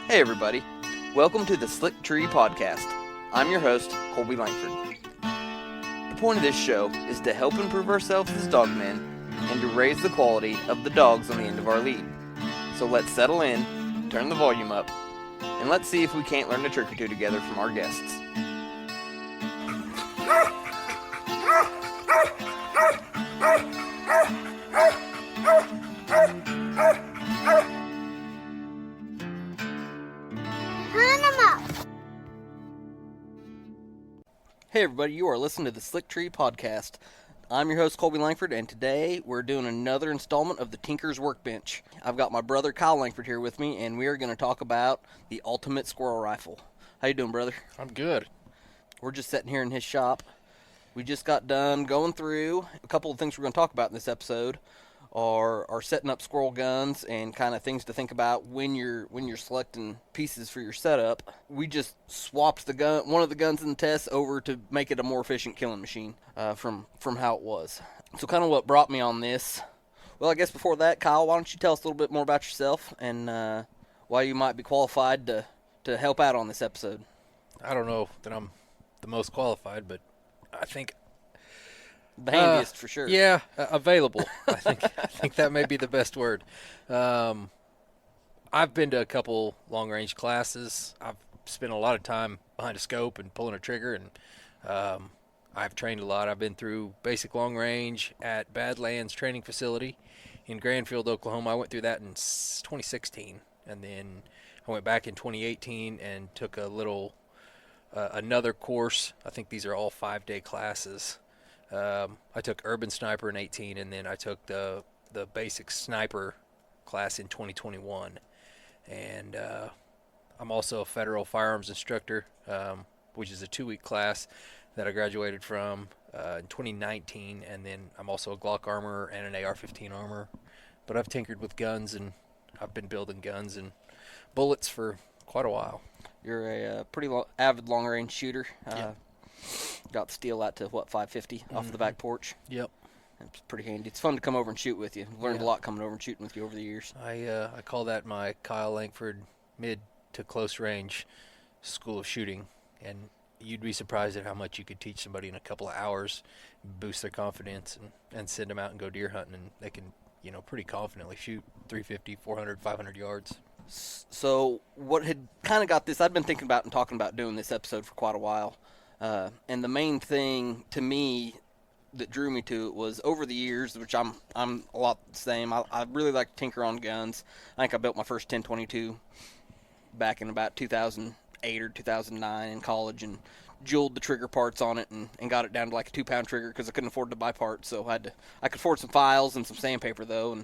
Hey everybody, welcome to the Slick Tree Podcast. I'm your host, Colby Lankford. The point of this show is to help improve ourselves as dogmen and to raise the quality of the dogs on the end of our lead. So let's settle in, turn the volume up, and let's see if we can't learn a trick or two together from our guests. Hey everybody, you are listening to the Slick Tree Podcast. I'm your host, Colby Lankford, and today we're doing another installment of the Tinker's Workbench. I've got my brother, Kyle Lankford, here with me, and we are going to talk about the ultimate squirrel rifle. How you doing, brother? I'm good. We're just sitting here in his shop. We just got done going through a couple of things we're going to talk about in this episode are setting up squirrel guns and kind of things to think about when you're selecting pieces for your setup. We just swapped one of the guns in the test over to make it a more efficient killing machine from how it was. So kind of what brought me on this. Well, I guess before that, Kyle, why don't you tell us a little bit more about yourself and why you might be qualified to help out on this episode. I don't know that I'm the most qualified, but I think the handiest for sure. Yeah, available. I think that may be the best word. I've been to a couple long-range classes. I've spent a lot of time behind a scope and pulling a trigger, and I've trained a lot. I've been through basic long-range at Badlands Training Facility in Granfield, Oklahoma. I went through that in 2016, and then I went back in 2018 and took another course. I think these are all 5-day classes. I took Urban Sniper in 18, and then I took the basic sniper class in 2021. And I'm also a federal firearms instructor, which is a 2-week class that I graduated from in 2019. And then I'm also a Glock armorer and an AR-15 armorer. But I've tinkered with guns, and I've been building guns and bullets for quite a while. You're a pretty avid long-range shooter. Yeah. Got the steel out to, 550 off the back porch? Yep. It's pretty handy. It's fun to come over and shoot with you. Learned a lot coming over and shooting with you over the years. I call that my Kyle Lankford mid to close range school of shooting, and you'd be surprised at how much you could teach somebody in a couple of hours, boost their confidence, and send them out and go deer hunting, and they can, pretty confidently shoot 350, 400, 500 yards. So what had kind of got this, I'd been thinking about and talking about doing this episode for quite a while. And the main thing to me that drew me to it was over the years, which I'm a lot the same. I really like to tinker on guns. I think I built my first 1022 back in about 2008 or 2009 in college and jeweled the trigger parts on it and got it down to like a 2-pound trigger because I couldn't afford to buy parts. So I could afford some files and some sandpaper though,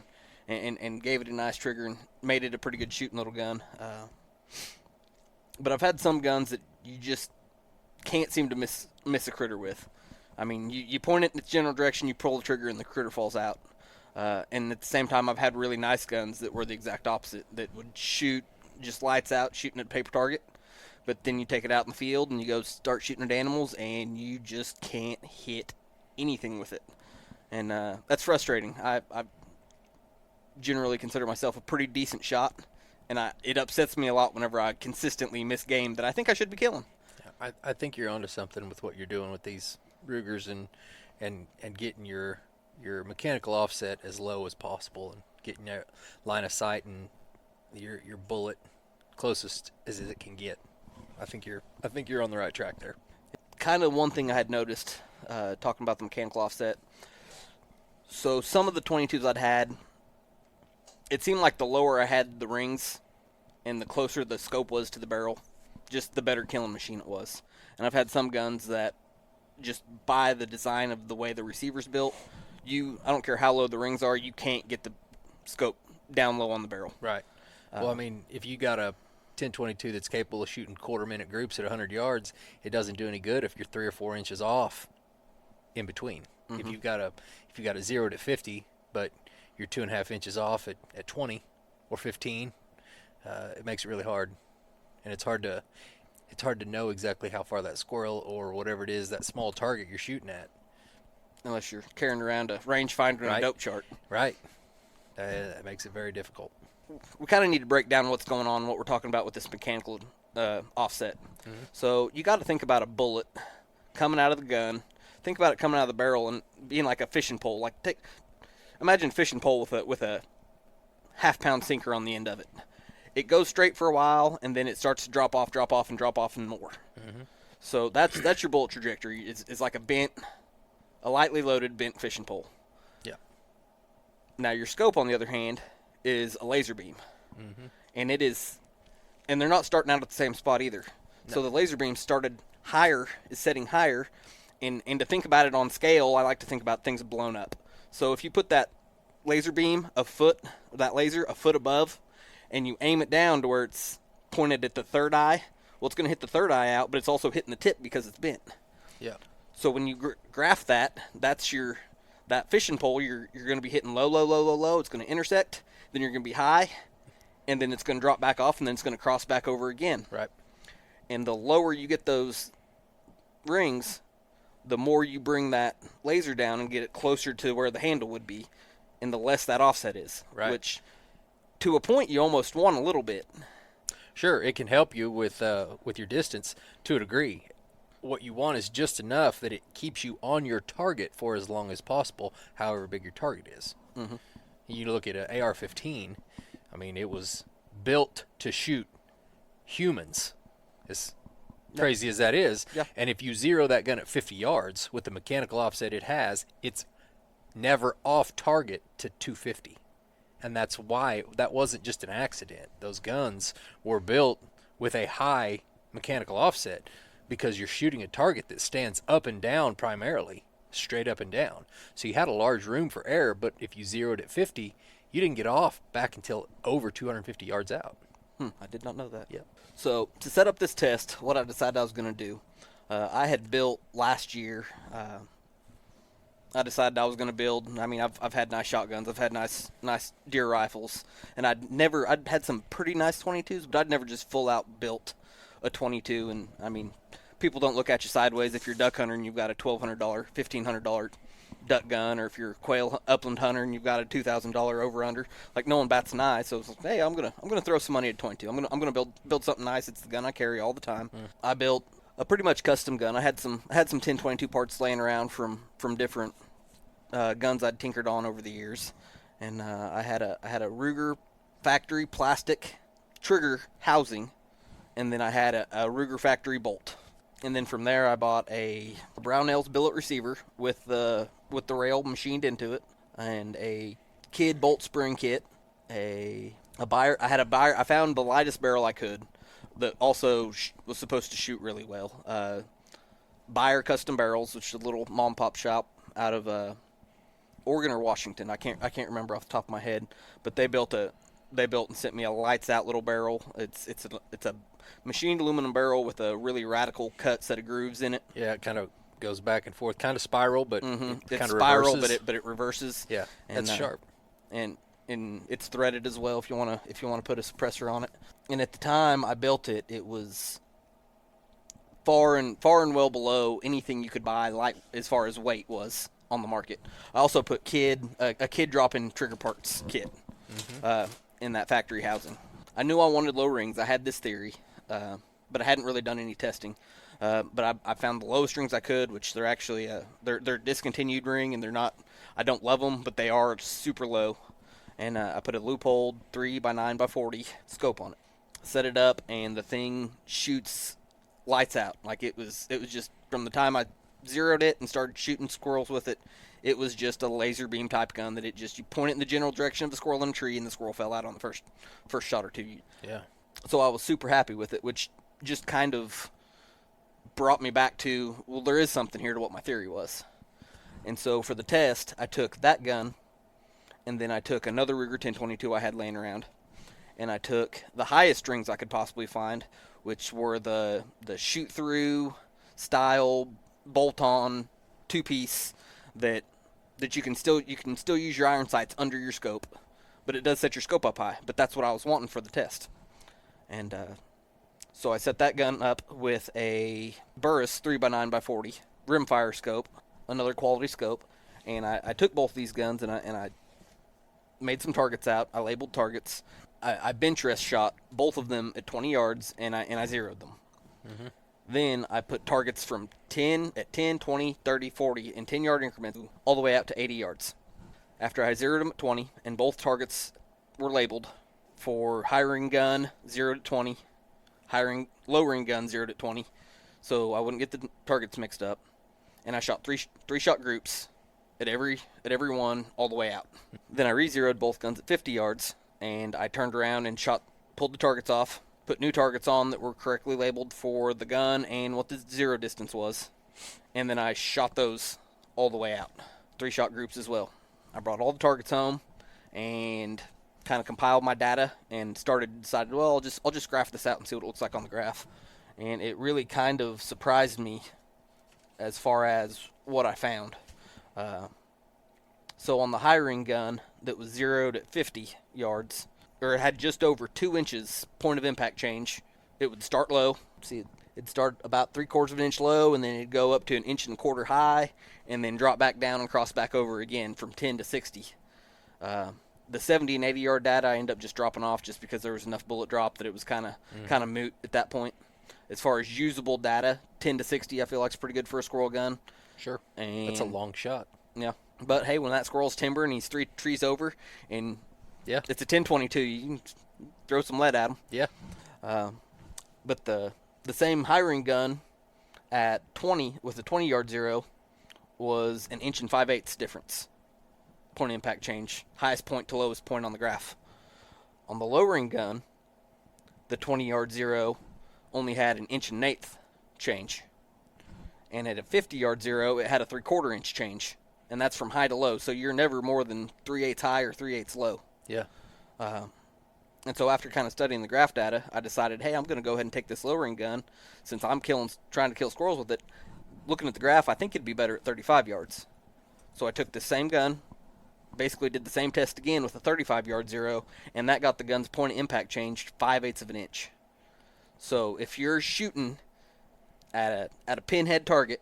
and gave it a nice trigger and made it a pretty good shooting little gun. But I've had some guns that you just can't seem to miss a critter with. I mean, you point it in its general direction, you pull the trigger, and the critter falls out. And at the same time, I've had really nice guns that were the exact opposite, that would shoot just lights out, shooting at a paper target. But then you take it out in the field, and you go start shooting at animals, and you just can't hit anything with it. And that's frustrating. I generally consider myself a pretty decent shot, and it upsets me a lot whenever I consistently miss game that I think I should be killing. I think you're onto something with what you're doing with these Rugers and getting your mechanical offset as low as possible and getting your line of sight and your bullet closest as it can get. I think you're on the right track there. Kind of one thing I had noticed talking about the mechanical offset. So some of the 22s I'd had, it seemed like the lower I had the rings and the closer the scope was to the barrel, just the better killing machine it was. And I've had some guns that just by the design of the way the receiver's built, I don't care how low the rings are, you can't get the scope down low on the barrel. Right. Well, I mean, if you got a 1022 that's capable of shooting quarter-minute groups at 100 yards, it doesn't do any good if you're 3 or 4 inches off in between. Mm-hmm. If you've got a 0 to 50, but you're 2.5 inches off at 20 or 15, it makes it really hard. And it's hard to know exactly how far that squirrel or whatever it is, that small target you're shooting at. Unless you're carrying around a rangefinder and a dope chart. Right. That makes it very difficult. we kind of need to break down what's going on, what we're talking about with this mechanical offset. So you got to think about a bullet coming out of the gun. Think about it coming out of the barrel and being like a fishing pole. Imagine a fishing pole with a half-pound sinker on the end of it. It goes straight for a while, and then it starts to drop off, and more. So that's your bullet trajectory. It's like a lightly loaded bent fishing pole. Yeah. Now your scope, on the other hand, is a laser beam, and they're not starting out at the same spot either. No. So the laser beam is setting higher, and to think about it on scale, I like to think about things blown up. So if you put that laser beam a foot above, and you aim it down to where it's pointed at the third eye, well, it's going to hit the third eye out, but it's also hitting the tip because it's bent. Yeah. So when you graph that fishing pole, you're going to be hitting low, low, low, low, low. It's going to intersect, then you're going to be high, and then it's going to drop back off, and then it's going to cross back over again. Right. And the lower you get those rings, the more you bring that laser down and get it closer to where the handle would be, and the less that offset is. Right. Which, to a point, you almost want a little bit. Sure, it can help you with your distance to a degree. What you want is just enough that it keeps you on your target for as long as possible, however big your target is. You look at an AR-15, I mean, it was built to shoot humans, as crazy as that is. Yeah. And if you zero that gun at 50 yards with the mechanical offset it has, it's never off target to 250. And that's why that wasn't just an accident. Those guns were built with a high mechanical offset because you're shooting a target that stands up and down primarily, straight up and down. So you had a large room for error, but if you zeroed at 50, you didn't get off back until over 250 yards out. I did not know that. Yeah. So to set up this test, what I decided I was going to do, I had built last year. I decided I was going to build. I mean, I've had nice shotguns. I've had nice deer rifles, and I'd had some pretty nice 22s, but I'd never just full out built a 22. And I mean, people don't look at you sideways if you're a duck hunter and you've got a $1,200, $1,500 duck gun, or if you're a quail upland hunter and you've got a $2,000 over under. Like, no one bats an eye. So it's like, hey, I'm gonna throw some money at 22. I'm gonna build something nice. It's the gun I carry all the time. I built a pretty much custom gun. I had some 1022 parts laying around from different guns I'd tinkered on over the years, and I had a Ruger factory plastic trigger housing, and then I had a Ruger factory bolt, and then from there I bought a Brownells billet receiver with the rail machined into it, and a Kid bolt spring kit, a Buyer. I found the lightest barrel I could that also was supposed to shoot really well. Buyer custom barrels, which is a little mom and pop shop out of Oregon or Washington. I can't remember off the top of my head, but they built and sent me a lights out little barrel. It's a machined aluminum barrel with a really radical cut set of grooves in it. Yeah, it kind of goes back and forth, kind of spiral, but it It's kind of spiral, reverses. but it reverses. Yeah, and, that's sharp. And it's threaded as well if you want to put a suppressor on it. And at the time I built it, it was far and well below anything you could buy, like as far as weight was on the market. I also put a kid drop-in trigger parts kit in that factory housing. I knew I wanted low rings. I had this theory, but I hadn't really done any testing. But I found the lowest rings I could, which they're actually they're discontinued ring, and they're not. I don't love them, but they are super low. And I put a Leupold 3x9x40 scope on it. Set it up, and the thing shoots lights out. Like it was just from the time I zeroed it and started shooting squirrels with it, it was just a laser beam type gun that you point it in the general direction of the squirrel in a tree, and the squirrel fell out on the first shot or two. Yeah. So I was super happy with it, which just kind of brought me back to, well, there is something here to what my theory was. And so for the test, I took that gun, and then I took another Ruger 1022 I had laying around, and I took the highest strings I could possibly find, which were the shoot-through style bolt-on two-piece that you can still use your iron sights under your scope, but it does set your scope up high. But that's what I was wanting for the test. And so I set that gun up with a Burris 3x9x40 rimfire scope, another quality scope, and I took both these guns and I made some targets out. I labeled targets, I bench rest shot both of them at 20 yards, and I zeroed them. Mm-hmm. Then I put targets from 10 at 10, 20, 30, 40 in 10-yard increments all the way out to 80 yards. After I zeroed them at 20, and both targets were labeled for hiring gun 0 to 20, lowering gun 0 to 20, so I wouldn't get the targets mixed up. And I shot three shot groups at every one all the way out. Then I re-zeroed both guns at 50 yards, and I turned around and pulled the targets off, put new targets on that were correctly labeled for the gun and what the zero distance was, and then I shot those all the way out. 3 shot groups as well. I brought all the targets home and kind of compiled my data and decided, well, I'll just graph this out and see what it looks like on the graph. And it really kind of surprised me as far as what I found. So on the hiring gun that was zeroed at 50 yards, or it had just over 2 inches point of impact change, it would start low. See, it'd start about 3/4 of an inch low, and then it'd go up to 1 1/4 inches high, and then drop back down and cross back over again from 10 to 60. The 70 and 80 yard data I ended up just dropping off just because there was enough bullet drop that it was kind of moot at that point. As far as usable data, 10 to 60 I feel like is pretty good for a squirrel gun. Sure. And that's a long shot. Yeah. But hey, when that squirrel's timber and he's 3 trees over and yeah, it's a 10-22, you can throw some lead at him. Yeah. But the same hiring gun at 20 with a 20 yard zero was 1 5/8 inches difference. Point of impact change. Highest point to lowest point on the graph. On the lowering gun, the 20 yard zero only had 1 1/8 inches change. And at a 50 yard zero, it had a 3/4 inch change. And that's from high to low. So you're never more than 3/8 high or 3/8 low. Yeah. And so after kind of studying the graph data, I decided, hey, I'm going to go ahead and take this lowering gun since I'm trying to kill squirrels with it. Looking at the graph, I think it'd be better at 35 yards. So I took the same gun, basically did the same test again with a 35 yard zero, and that got the gun's point of impact changed 5/8 of an inch. So if you're shooting at a pinhead target,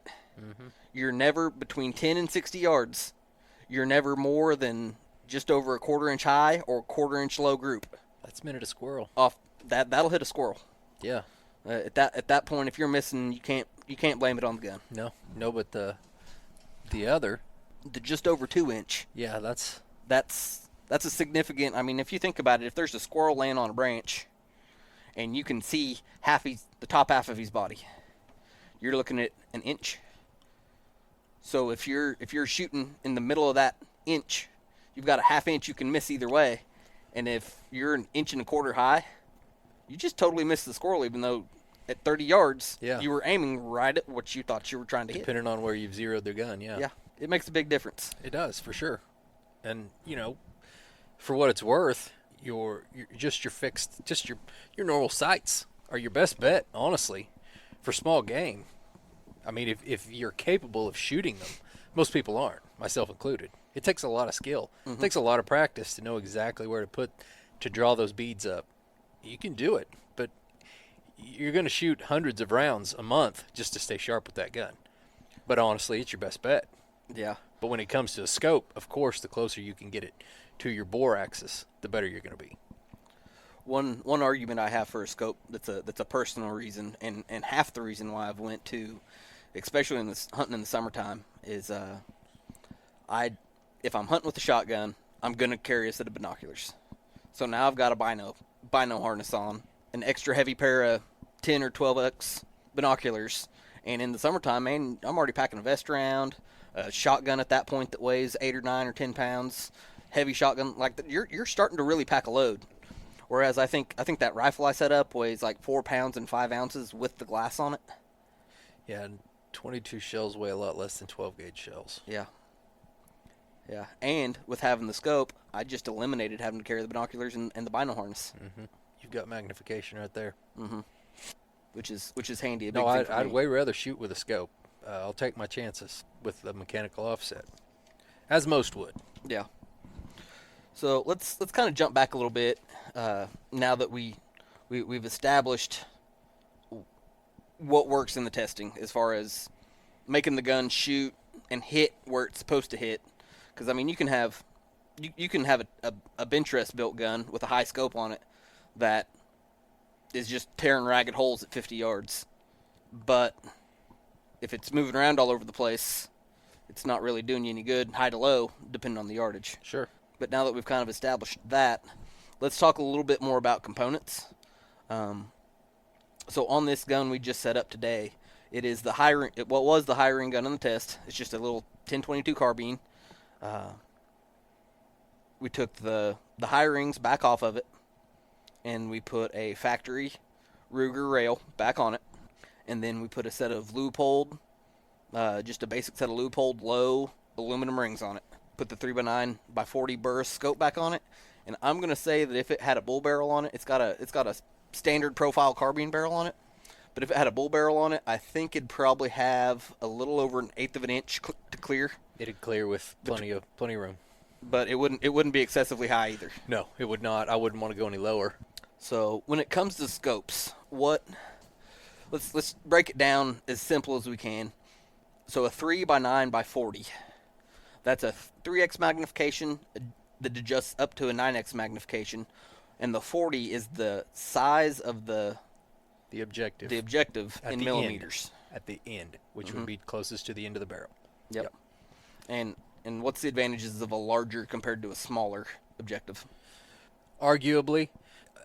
you're never between 10 and 60 yards. You're never more than just over a 1/4 inch high or a 1/4 inch low group. That's minute a squirrel. Off that'll hit a squirrel. Yeah. At that point, if you're missing, you can't blame it on the gun. No, but the other, the just over 2 inch. Yeah, that's a significant. I mean, if you think about it, if there's a squirrel laying on a branch, and you can see the top half of his body, you're looking at 1 inch. So if you're shooting in the middle of that inch, you've got a 1/2 inch you can miss either way. And if you're 1 1/4 inches high, you just totally missed the squirrel, even though at 30 yards, you were aiming right at what you thought you were trying to hit. Depending on where you've zeroed their gun, yeah. Yeah, it makes a big difference. It does, for sure. And, for what it's worth, your normal sights are your best bet, honestly, for small game. I mean, if you're capable of shooting them, most people aren't, myself included. It takes a lot of skill. It takes a lot of practice to know exactly where to draw those beads up. You can do it, but you're going to shoot hundreds of rounds a month just to stay sharp with that gun. But honestly, it's your best bet. Yeah. But when it comes to a scope, of course, the closer you can get it to your bore axis, the better you're going to be. One argument I have for a scope that's a personal reason, and half the reason why I've went to, especially hunting in the summertime, is if I'm hunting with a shotgun, I'm going to carry a set of binoculars. So now I've got a bino harness on, an extra heavy pair of 10 or 12X binoculars, and in the summertime, man, I'm already packing a vest around, a shotgun at that point that weighs 8 or 9 or 10 pounds, heavy shotgun, you're starting to really pack a load. Whereas I think that rifle I set up weighs like 4 pounds and 5 ounces with the glass on it. Yeah, and 22 shells weigh a lot less than 12 gauge shells. Yeah. Yeah, and with having the scope, I just eliminated having to carry the binoculars and the bino harness. You've got magnification right there. Which is handy. I'd way rather shoot with a scope. I'll take my chances with the mechanical offset, as most would. Yeah. So let's kind of jump back a little bit now that we've established what works in the testing as far as making the gun shoot and hit where it's supposed to hit. Because, I mean, you can have you can have a bench rest built gun with a high scope on it that is just tearing ragged holes at 50 yards. But if it's moving around all over the place, it's not really doing you any good, high to low, depending on the yardage. Sure. But now that we've kind of established that, let's talk a little bit more about components. So on this gun we just set up today, it is the what was the high ring gun on the test. It's just a little 1022 carbine. We took the high rings back off of it, and we put a factory Ruger rail back on it, and then we put a set of Leupold, just a basic set of Leupold low aluminum rings on it. Put the 3x9x40 burst scope back on it, and I'm gonna say that if it had a bull barrel on it, it's got a standard profile carbine barrel on it. But if it had a bull barrel on it, I think it'd probably have a little over an eighth of an inch to clear. It'd clear with plenty of room. But it wouldn't be excessively high either. No, it would not. I wouldn't want to go any lower. So when it comes to scopes, let's break it down as simple as we can. So a 3x9x40, that's a 3x magnification that adjusts up to a 9x magnification, and the 40 is the size of the objective. The objective in millimeters. At the end, which would be closest to the end of the barrel. Yep. And what's the advantages of a larger compared to a smaller objective? Arguably,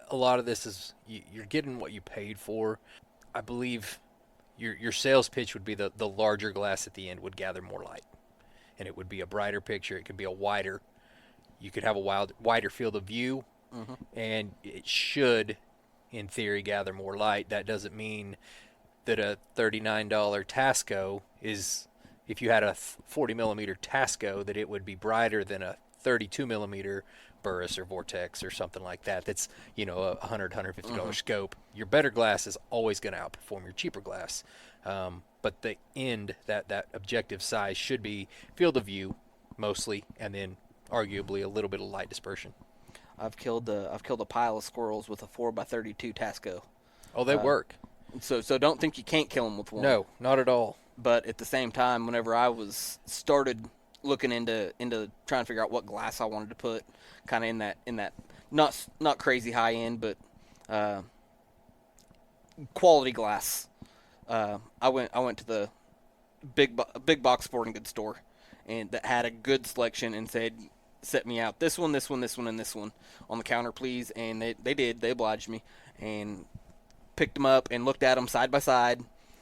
a lot of this is you're getting what you paid for. I believe your sales pitch would be the larger glass at the end would gather more light, and it would be a brighter picture. It could be you could have a wider field of view, and it should, in theory, gather more light. That doesn't mean that a $39 Tasco is, if you had a 40 millimeter Tasco, that it would be brighter than a 32 millimeter Burris or Vortex or something like that. That's, a $150 scope. Your better glass is always going to outperform your cheaper glass. But the end, that objective size should be field of view mostly, and then arguably a little bit of light dispersion. I've killed a pile of squirrels with a 4x32 Tasco. Oh, they work. So don't think you can't kill them with one. No, not at all. But at the same time, whenever I started looking into trying to figure out what glass I wanted to put, kind of in that not crazy high end, but quality glass. I went to the big box sporting goods store, and that had a good selection and said, set me out this one, and this one on the counter, please. And they did. They obliged me, and picked them up and looked at them side by side,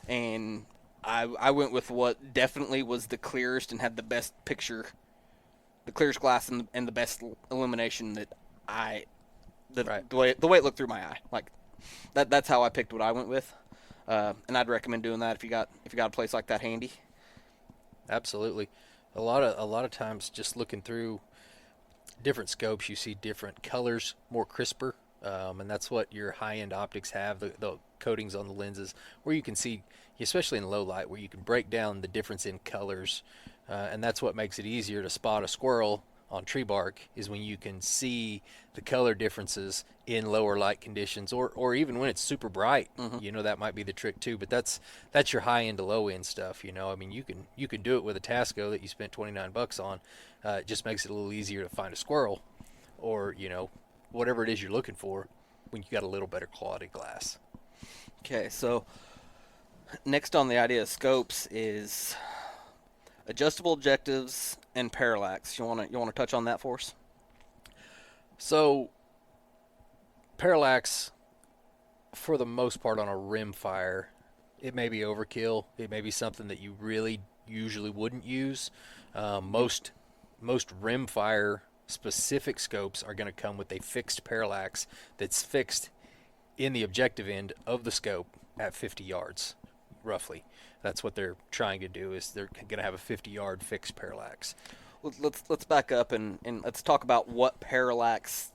and I went with what definitely was the clearest and had the best picture, the clearest glass and the best illumination the way it looked through my eye. Like that's how I picked what I went with, and I'd recommend doing that if you got a place like that handy. Absolutely, a lot of times just looking through different scopes, you see different colors, more crisper. And that's what your high-end optics have, the coatings on the lenses, where you can see, especially in low light, where you can break down the difference in colors. And that's what makes it easier to spot a squirrel on tree bark, is when you can see the color differences in lower light conditions, or even when it's super bright. That might be the trick too. But that's your high-end to low-end stuff. I mean, you can do it with a Tasco that you spent $29 on. It just makes it a little easier to find a squirrel, or whatever it is you're looking for, when you got a little better quality glass. Okay, so next on the idea of scopes is adjustable objectives and parallax. You wanna touch on that for us? So parallax, for the most part, on a rim fire, it may be overkill. It may be something that you really usually wouldn't use. Most rim fire specific scopes are going to come with a fixed parallax that's fixed in the objective end of the scope at 50 yards, roughly. That's what they're trying to do, is they're going to have a 50-yard fixed parallax. Let's back up and let's talk about what parallax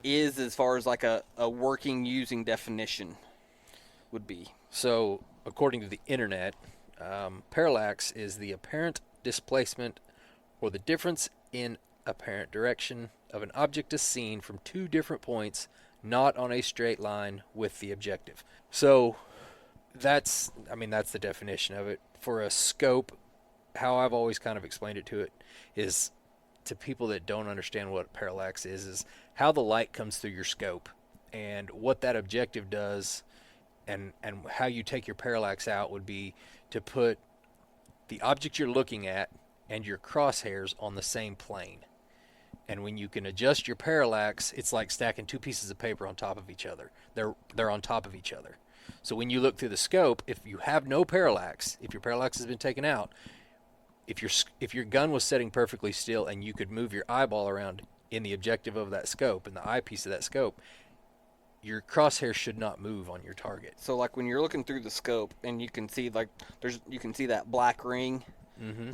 is, as far as like a working using definition would be. So according to the internet, parallax is the apparent displacement, or the difference in apparent direction of an object as seen from two different points, not on a straight line with the objective. So that's the definition of it. For a scope, how I've always kind of explained it to it is to people that don't understand what parallax is how the light comes through your scope and what that objective does, and how you take your parallax out would be to put the object you're looking at and your crosshairs on the same plane. And when you can adjust your parallax, it's like stacking two pieces of paper on top of each other. They're on top of each other. So when you look through the scope, if you have no parallax, if your parallax has been taken out, if your gun was setting perfectly still and you could move your eyeball around in the objective of that scope, in the eyepiece of that scope, your crosshair should not move on your target. So like when you're looking through the scope and you can see you can see that black ring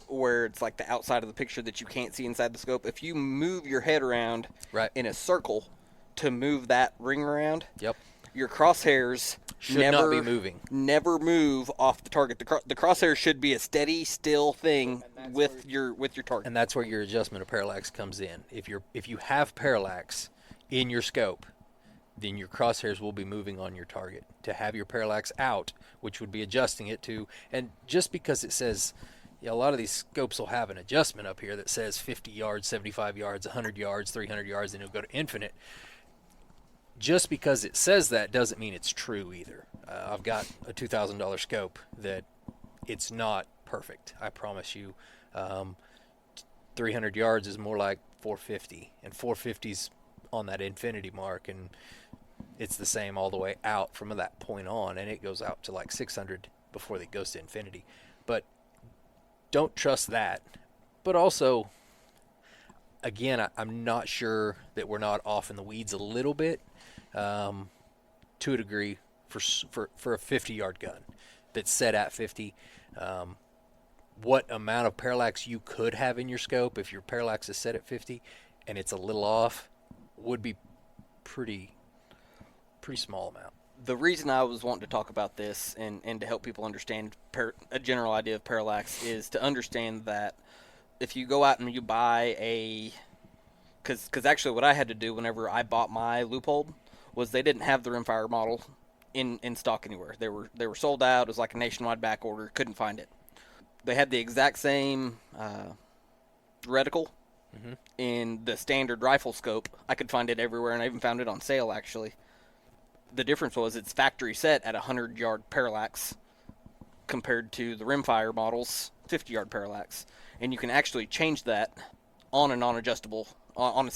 where it's like the outside of the picture that you can't see inside the scope. If you move your head around in a circle to move that ring around, your crosshairs should not be moving. Never move off the target. The crosshair should be a steady, still thing with your target. And that's where your adjustment of parallax comes in. If you have parallax in your scope, then your crosshairs will be moving on your target. To have your parallax out, which would be adjusting it to, and just because it says, a lot of these scopes will have an adjustment up here that says 50 yards, 75 yards, 100 yards, 300 yards, and it'll go to infinite. Just because it says that doesn't mean it's true either. I've got a $2,000 scope that it's not perfect. I promise you. 300 yards is more like 450, and 450's on that infinity mark, and it's the same all the way out from that point on, and it goes out to like 600 before it goes to infinity. But don't trust that. But also, again, I'm not sure that we're not off in the weeds a little bit, to a degree, for a 50-yard gun that's set at 50. What amount of parallax you could have in your scope if your parallax is set at 50 and it's a little off would be pretty small amount. The reason I was wanting to talk about this and to help people understand a general idea of parallax is to understand that if you go out and you buy because actually what I had to do whenever I bought my Loophole was they didn't have the rimfire model in stock anywhere. They were sold out. It was like a nationwide back order. Couldn't find it. They had the exact same reticle in the standard rifle scope. I could find it everywhere, and I even found it on sale, actually. The difference was it's factory set at 100-yard parallax compared to the rimfire model's 50-yard parallax. And you can actually change that on a non-adjustable, on a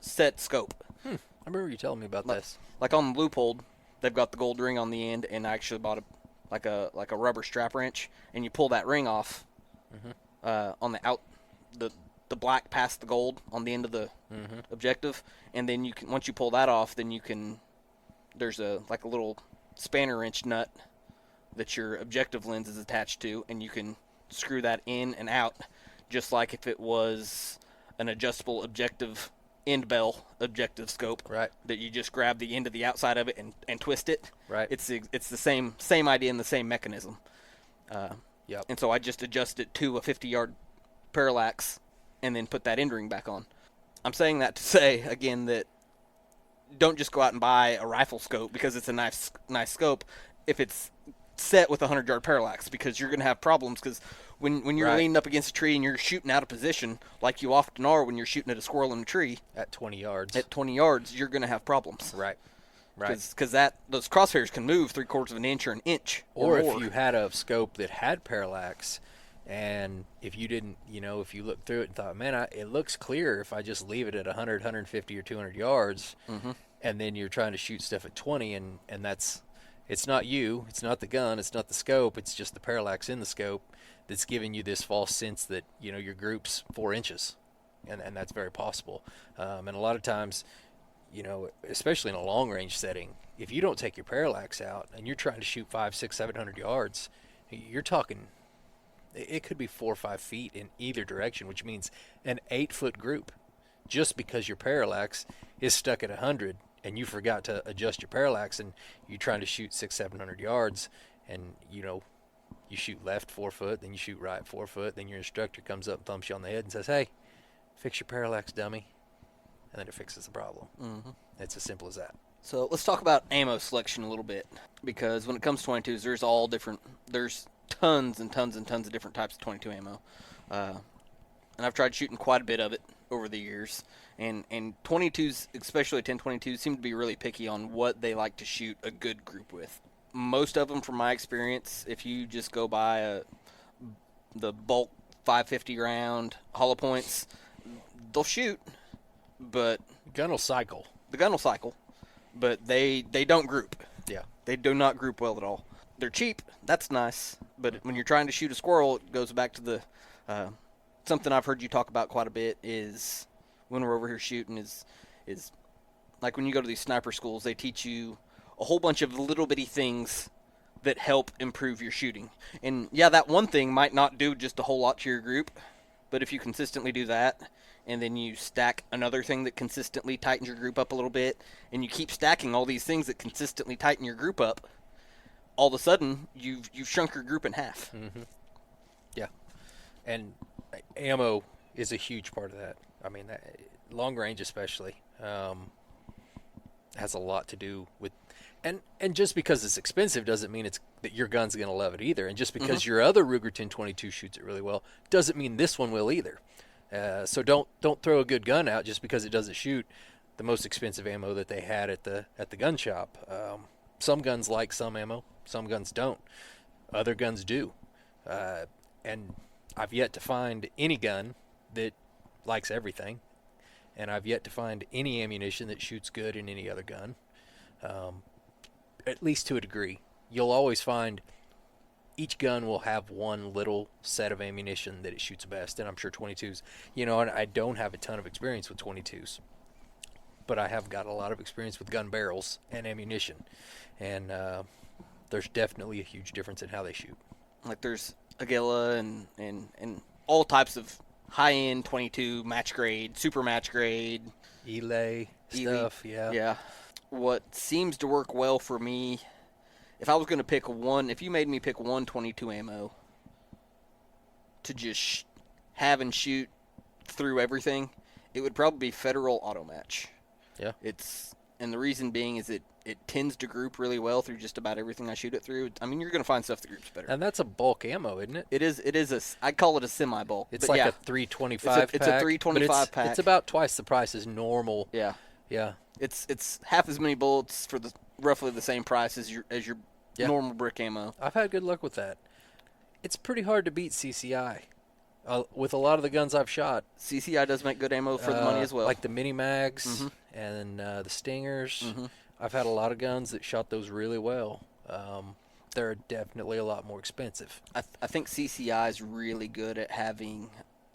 set scope. I remember you telling me about this. Like on the Loophole, they've got the gold ring on the end, and I actually bought a rubber strap wrench, and you pull that ring off on the black past the gold on the end of the objective, and then once you pull that off, then there's a little spanner wrench nut that your objective lens is attached to, and you can screw that in and out just like if it was an adjustable objective end bell objective scope. Right. That you just grab the end of the outside of it and twist it. Right. It's the same idea and the same mechanism. And so I just adjust it to a 50-yard parallax and then put that end ring back on. I'm saying that to say, again, that don't just go out and buy a rifle scope because it's a nice scope if it's set with a 100-yard parallax, because you're going to have problems, because when you're leaning up against a tree and you're shooting out of position, like you often are when you're shooting at a squirrel in a tree. At 20 yards. At 20 yards, you're going to have problems. Right. Because those crosshairs can move 3/4 of an inch or an inch or more. If you had a scope that had parallax, and if you didn't, if you looked through it and thought, man, it looks clear if I just leave it at 100, 150, or 200 yards, and then you're trying to shoot stuff at 20, and it's not you, it's not the gun, it's not the scope, it's just the parallax in the scope that's giving you this false sense that, your group's 4 inches, and that's very possible. And a lot of times, especially in a long-range setting, if you don't take your parallax out and you're trying to shoot 500, 600, 700 yards, you're talking, it could be 4 or 5 feet in either direction, which means an 8-foot group, just because your parallax is stuck at 100 and you forgot to adjust your parallax, and you're trying to shoot 600, 700 yards, and you shoot left 4 foot, then you shoot right 4 foot, then your instructor comes up and thumps you on the head and says, "Hey, fix your parallax, dummy," and then it fixes the problem. It's as simple as that. So let's talk about ammo selection a little bit, because when it comes to 22s, there's tons and tons and tons of different types of 22 ammo, and I've tried shooting quite a bit of it. over the years, and 22s, especially 1022s, seem to be really picky on what they like to shoot a good group with. Most of them, from my experience, if you just go by the bulk 550 round hollow points, they'll shoot, but Gun will cycle. the gun will cycle, but they don't group. Yeah. They do not group well at all. They're cheap. That's nice. But when you're trying to shoot a squirrel, it goes back to the something I've heard you talk about quite a bit is when we're over here shooting is like when you go to these sniper schools, they teach you a whole bunch of little bitty things that help improve your shooting. And yeah, that one thing might not do just a whole lot to your group, but if you consistently do that, and then you stack another thing that consistently tightens your group up a little bit, and you keep stacking all these things that consistently tighten your group up, all of a sudden you've shrunk your group in half. Mm-hmm. Yeah, and ammo is a huge part of that. I mean, long range especially has a lot to do with, and just because it's expensive doesn't mean that your gun's going to love it either. And just because your other Ruger 1022 shoots it really well doesn't mean this one will either. So don't throw a good gun out just because it doesn't shoot the most expensive ammo that they had at the gun shop. Some guns like some ammo, some guns don't. Other guns do. And I've yet to find any gun that likes everything, and I've yet to find any ammunition that shoots good in any other gun, at least to a degree. You'll always find each gun will have one little set of ammunition that it shoots best, and I'm sure 22s, and I don't have a ton of experience with 22s, but I have got a lot of experience with gun barrels and ammunition, and there's definitely a huge difference in how they shoot. Like there's Aguila and all types of high-end 22 match grade, super match grade, Elay stuff. Yeah. What seems to work well for me, if I was going to pick one, if you made me pick one 22 ammo to just have and shoot through everything, it would probably be Federal Auto Match. Yeah. And the reason being is it tends to group really well through just about everything I shoot it through. I mean, you're going to find stuff that groups better. And that's a bulk ammo, isn't it? It is I call it a semi-bulk. It's like a 325 pack. It's a 325 pack. It's about twice the price as normal. Yeah. Yeah. It's half as many bullets for roughly the same price as your normal brick ammo. I've had good luck with that. It's pretty hard to beat CCI. With a lot of the guns I've shot, CCI does make good ammo for the money as well. Like the mini mags and the Stingers. Mm-hmm. I've had a lot of guns that shot those really well. They're definitely a lot more expensive. I think CCI is really good at having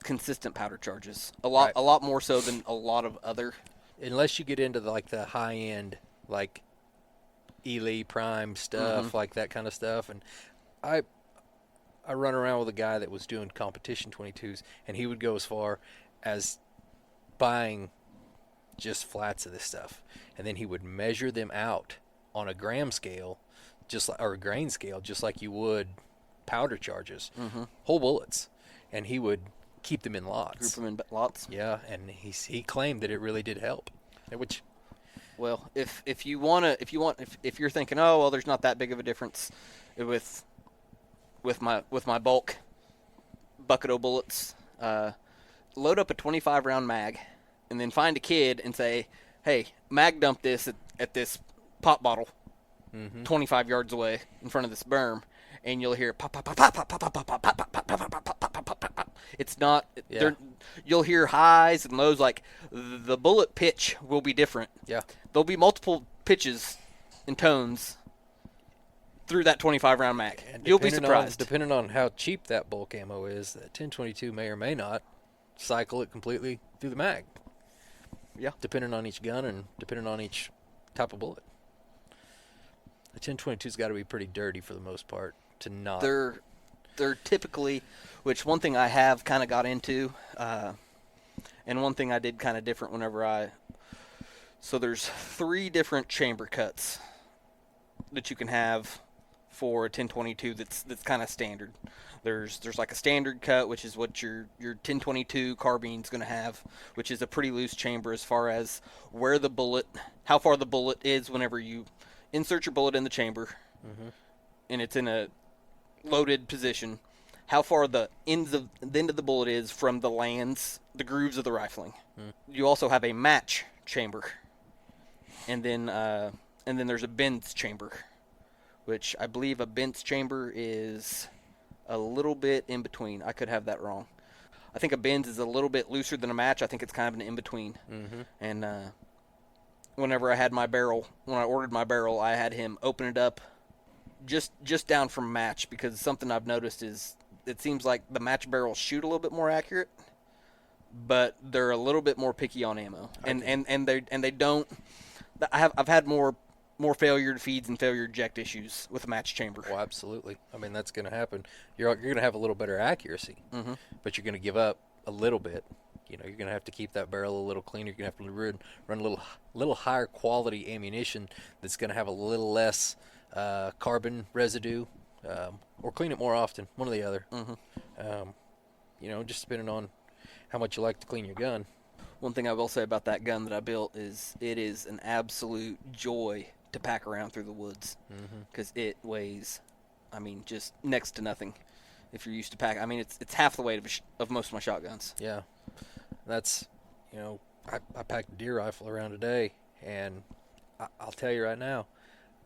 consistent powder charges. A lot more so than a lot of other. Unless you get into the high end, like Ely Prime stuff, like that kind of stuff. And I run around with a guy that was doing competition 22s, and he would go as far as buying just flats of this stuff, and then he would measure them out on a gram scale, or a grain scale, just like you would powder charges, whole bullets, and he would keep them in lots. Group them in lots. Yeah, and he claimed that it really did help. Which, well, if you're thinking, oh well, there's not that big of a difference with my bulk bucket of bullets, load up a 25 round mag, and then find a kid and say, hey, mag dump this at this pop bottle 25 yards away in front of this berm, and you'll hear pop pop pop pop pop pop pop pop pop pop pop pop pop pop pop pop. It's not you'll hear highs and lows, like the bullet pitch will be different. Yeah. There'll be multiple pitches and tones through that 25 round mag. You'll be surprised. Depending on how cheap that bulk ammo is, that 1022 may or may not cycle it completely through the mag. Yeah. Depending on each gun and depending on each type of bullet. The 1022's got to be pretty dirty for the most part to not. They're typically, which one thing I have kind of got into, and one thing I did kind of different so there's 3 different chamber cuts that you can have for a 1022 that's kind of standard. There's like a standard cut, which is what your 1022 carbine's going to have, which is a pretty loose chamber as far as how far the bullet is whenever you insert your bullet in the chamber, and it's in a loaded position. how far the end of the bullet is from the lands, the grooves of the rifling. You also have a match chamber, and then there's a bends chamber, which I believe a bends chamber is a little bit in between. I could have that wrong. I think a bends is a little bit looser than a match. I think it's kind of an in between. And whenever I had my barrel, when I ordered my barrel, I had him open it up just down from match, because something I've noticed is it seems like the match barrels shoot a little bit more accurate, but they're a little bit more picky on ammo, and they don't. I've had more failure to feeds and failure to eject issues with a match chamber. Well, absolutely. I mean, that's going to happen. You're going to have a little better accuracy, but you're going to give up a little bit. You know, you're going to have to keep that barrel a little cleaner. You're going to have to run a little higher quality ammunition that's going to have a little less carbon residue, or clean it more often. One or the other. You know, just depending on how much you like to clean your gun. One thing I will say about that gun that I built is it is an absolute joy to pack around through the woods, because it weighs, I mean, just next to nothing. If you're used to pack, I mean, it's half the weight of most of my shotguns. Yeah, that's, you know, I packed a deer rifle around today, and I'll tell you right now,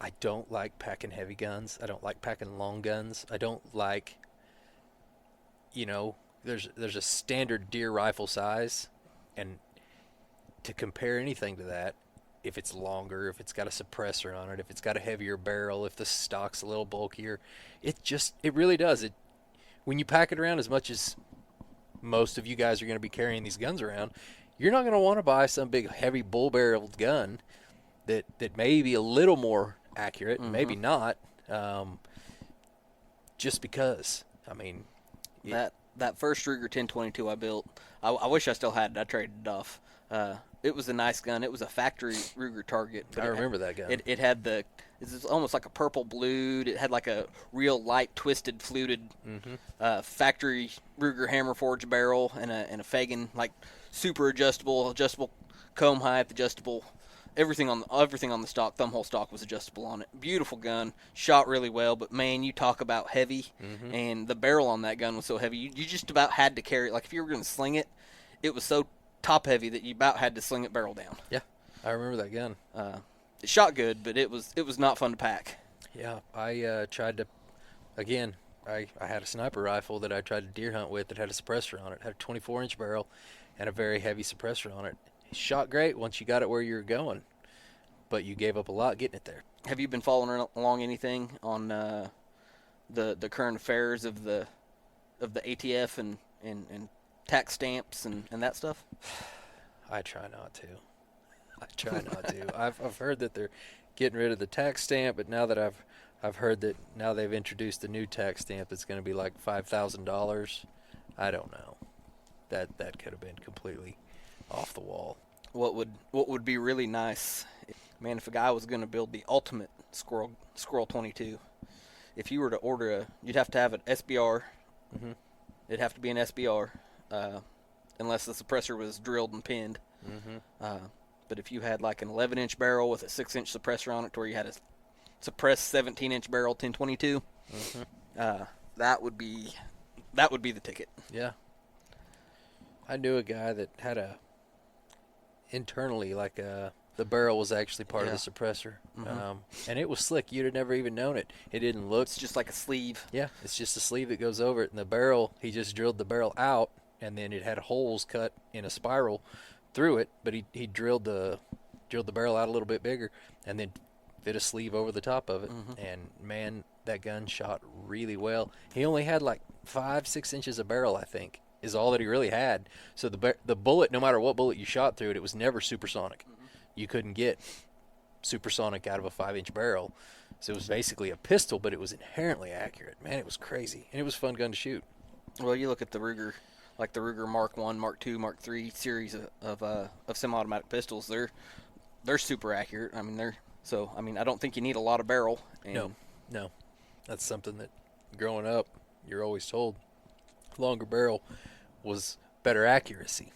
I don't like packing heavy guns. I don't like packing long guns. I don't like, you know, there's a standard deer rifle size, and to compare anything to that, if it's longer, if it's got a suppressor on it, if it's got a heavier barrel, if the stock's a little bulkier, it really does. When you pack it around, as much as most of you guys are going to be carrying these guns around, you're not going to want to buy some big heavy bull-barreled gun that may be a little more accurate, maybe not, just because. I mean, that first Ruger 1022 I built, I wish I still had it. I traded it off. It was a nice gun. It was a factory Ruger Target. I remember that gun. It had it's almost like a purple blued. It had like a real light twisted fluted factory Ruger hammer forged barrel, and a Fagan, like super adjustable comb height, adjustable. Everything on the stock, thumbhole stock, was adjustable on it. Beautiful gun, shot really well. But man, you talk about heavy, and the barrel on that gun was so heavy, you just about had to carry it. Like if you were going to sling it, it was so top heavy that you about had to sling it barrel down. Yeah, I remember that gun. It shot good, but it was not fun to pack. Yeah, I tried to. Again, I had a sniper rifle that I tried to deer hunt with that had a suppressor on it. Had a 24-inch barrel and a very heavy suppressor on it. It shot great once you got it where you were going, but you gave up a lot getting it there. Have you been following along anything on the current affairs of the ATF and tax stamps and that stuff? I try not to. I've heard that they're getting rid of the tax stamp, but now that I've heard that now they've introduced a new tax stamp that's going to be like $5,000. I don't know. That could have been completely off the wall. What would be really nice, man, if a guy was going to build the ultimate Squirrel 22, if you were to order you'd have to have an SBR. It'd have to be an SBR, unless the suppressor was drilled and pinned. But if you had like an 11-inch barrel with a 6-inch suppressor on it, to where you had a suppressed 17-inch barrel 1022, that would be the ticket. Yeah. I knew a guy that had internally, like the barrel was actually part of the suppressor, and it was slick. You'd have never even known it. It didn't look. It's just like a sleeve. Yeah, it's just a sleeve that goes over it. And the barrel, he just drilled the barrel out, and then it had holes cut in a spiral through it. But he drilled the barrel out a little bit bigger, and then fit a sleeve over the top of it. And man, that gun shot really well. He only had like 5-6 inches of barrel, I think, is all that he really had. So the bullet, no matter what bullet you shot through it was never supersonic. You couldn't get supersonic out of a 5-inch barrel. So it was basically a pistol, but it was inherently accurate. Man, it was crazy. And it was a fun gun to shoot. Well, you look at the Ruger, like the Ruger Mark 1, Mark 2, Mark 3 series of semi-automatic pistols. They're super accurate. I mean, I don't think you need a lot of barrel. And No. That's something that growing up, you're always told longer barrel was better accuracy.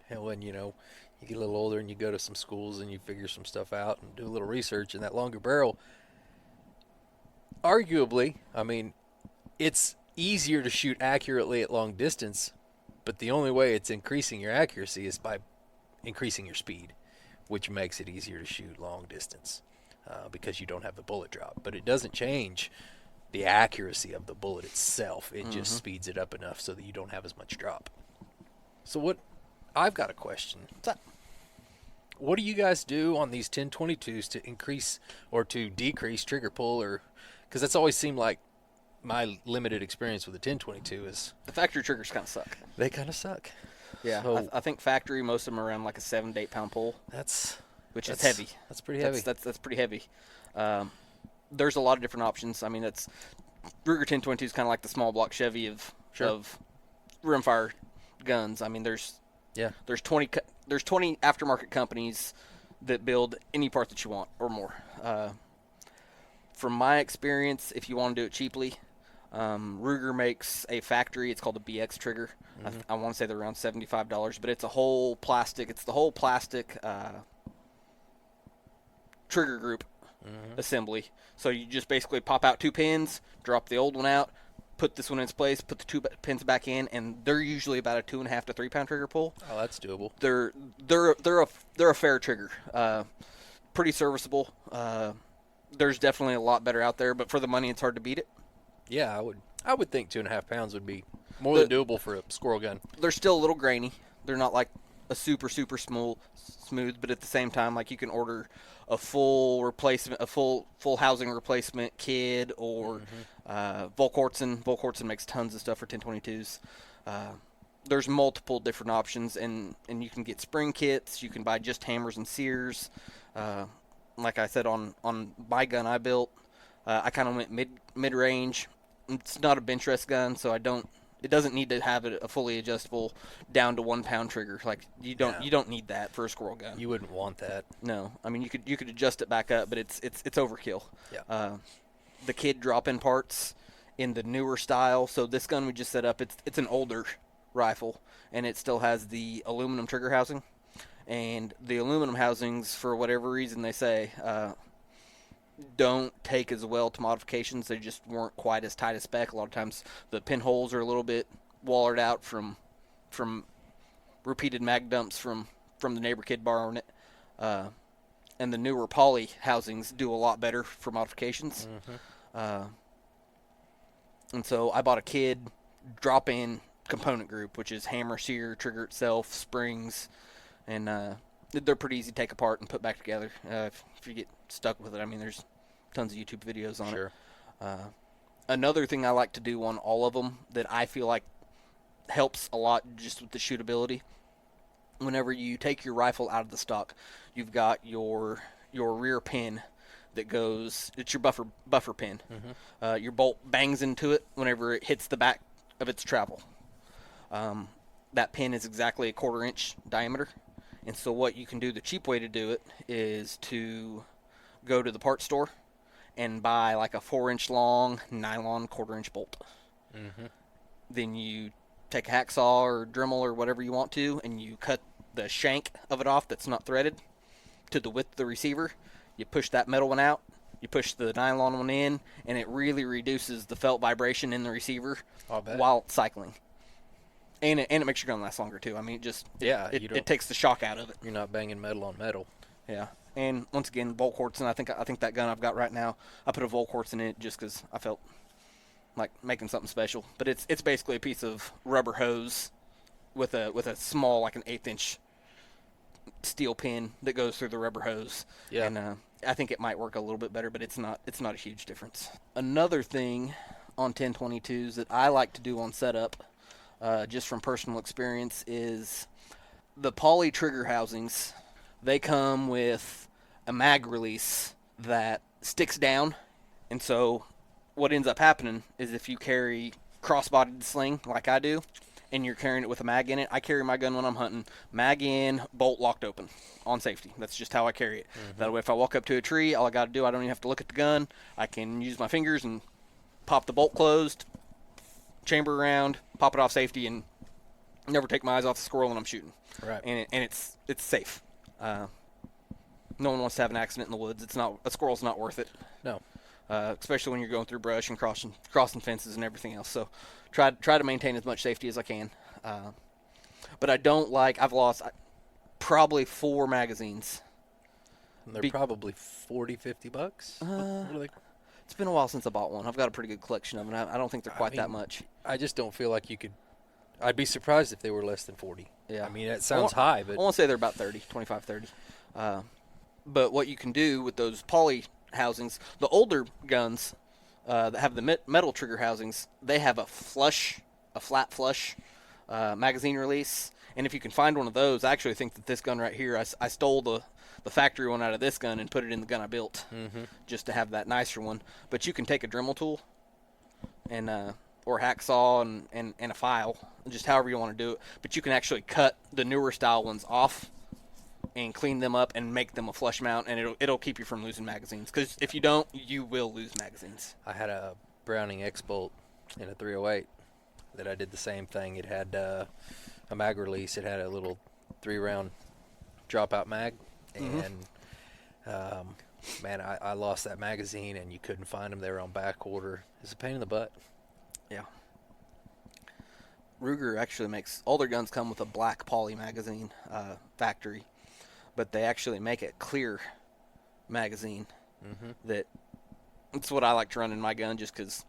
And when, you get a little older and you go to some schools and you figure some stuff out and do a little research, and that longer barrel, arguably, I mean, it's easier to shoot accurately at long distance, but the only way it's increasing your accuracy is by increasing your speed, which makes it easier to shoot long distance because you don't have the bullet drop. But it doesn't change the accuracy of the bullet itself. It just speeds it up enough so that you don't have as much drop. So I've got a question. What's up? What do you guys do on these 10/22s to increase or to decrease trigger pull? Or because that's always seemed like my limited experience with the 10/22 is The factory triggers kind of suck. they kind of suck. Yeah, So I think factory, most of them are around like a 7 to 8 pound pull, which is heavy. That's pretty heavy. That's pretty heavy. There's a lot of different options. I mean, Ruger 10/22 is kind of like the small block Chevy of rimfire guns. I mean, there's 20 aftermarket companies that build any part that you want or more. From my experience, if you want to do it cheaply, Ruger makes a factory. It's called a BX trigger. I want to say they're around $75, but it's a whole plastic. It's the whole plastic trigger group assembly. So you just basically pop out 2 pins, drop the old one out, put this one in its place, put the 2 pins back in, and they're usually about a 2.5 to 3 pound trigger pull. Oh, that's doable. They're a fair trigger, pretty serviceable. There's definitely a lot better out there, but for the money, it's hard to beat it. Yeah, I would think 2.5 pounds would be more than doable for a squirrel gun. They're still a little grainy. They're not like a super smooth, but at the same time, like you can order a full replacement, a full housing replacement kit, or Volquartsen. Volquartsen makes tons of stuff for 10/22s. There's multiple different options, and you can get spring kits. You can buy just hammers and sears. Like I said, on my gun I built, I kind of went mid range. It's not a bench rest gun, so it doesn't need to have a fully adjustable down to 1 pound trigger. Like you don't need that for a squirrel gun. You wouldn't want that. No, I mean you could adjust it back up, but it's overkill. Yeah. The kid drop-in parts in the newer style. So this gun we just set up, it's an older rifle, and it still has the aluminum trigger housing. And the aluminum housings, for whatever reason they say, don't take as well to modifications. They just weren't quite as tight as spec. A lot of times the pinholes are a little bit wallered out from repeated mag dumps from the neighbor kid borrowing it. And the newer poly housings do a lot better for modifications. And so I bought a kid drop-in component group, which is hammer, sear, trigger itself, springs, and they're pretty easy to take apart and put back together. If you get stuck with it, I mean, there's tons of YouTube videos on it. Another thing I like to do on all of them that I feel like helps a lot just with the shootability, whenever you take your rifle out of the stock, you've got your rear pin that goes, it's your buffer pin. Your bolt bangs into it whenever it hits the back of its travel. That pin is exactly a 1/4 inch diameter. And so what you can do, the cheap way to do it, is to go to the parts store and buy like a 4-inch long nylon 1/4 inch bolt. Then you take a hacksaw or Dremel or whatever you want to, and you cut the shank of it off that's not threaded to the width of the receiver. You push that metal one out, you push the nylon one in, and it really reduces the felt vibration in the receiver while cycling. And it makes your gun last longer too. I mean, it takes the shock out of it. You're not banging metal on metal. Yeah. And once again, Volquartsen. I think that gun I've got right now, I put a Volquartsen in it just because I felt like making something special. But it's basically a piece of rubber hose with a small, like an 1/8 inch steel pin that goes through the rubber hose. Yeah. And I think it might work a little bit better, but it's not a huge difference. Another thing on 10/22s that I like to do on setup, just from personal experience, is the poly trigger housings. They come with a mag release that sticks down, and so what ends up happening is if you carry cross-bodied sling like I do, and you're carrying it with a mag in it, I carry my gun when I'm hunting, mag in, bolt locked open, on safety. That's just how I carry it. That way if I walk up to a tree, all I got to do, I don't even have to look at the gun. I can use my fingers and pop the bolt closed, chamber around, pop it off safety, and never take my eyes off the squirrel when I'm shooting. Right. And it's safe. No one wants to have an accident in the woods. A squirrel's not worth it. No. especially when you're going through brush and crossing fences and everything else. So try to maintain as much safety as I can. But I don't like. I've lost probably 4 magazines. And they're probably $40-$50. It's been a while since I bought one. I've got a pretty good collection of them. I don't think they're quite that much. I just don't feel like you could. I'd be surprised if they were less than 40. Yeah. I mean, that sounds high, but I want to say they're about 30, 25, 30. But what you can do with those poly housings, the older guns that have the metal trigger housings, they have a flat flush magazine release. And if you can find one of those, I actually think that this gun right here, I stole the factory one out of this gun and put it in the gun I built just to have that nicer one. But you can take a Dremel tool and or hacksaw and a file, just however you want to do it. But you can actually cut the newer style ones off and clean them up and make them a flush mount, and it'll keep you from losing magazines. Because if you don't, you will lose magazines. I had a Browning X-Bolt in a 308 that I did the same thing. It had a mag release. It had a little 3-round dropout mag, and man, I lost that magazine, and you couldn't find them. They were on back order. It's a pain in the butt. Yeah. Ruger actually makes all their guns come with a black poly magazine factory, but they actually make a clear magazine. That it's what I like to run in my gun, just because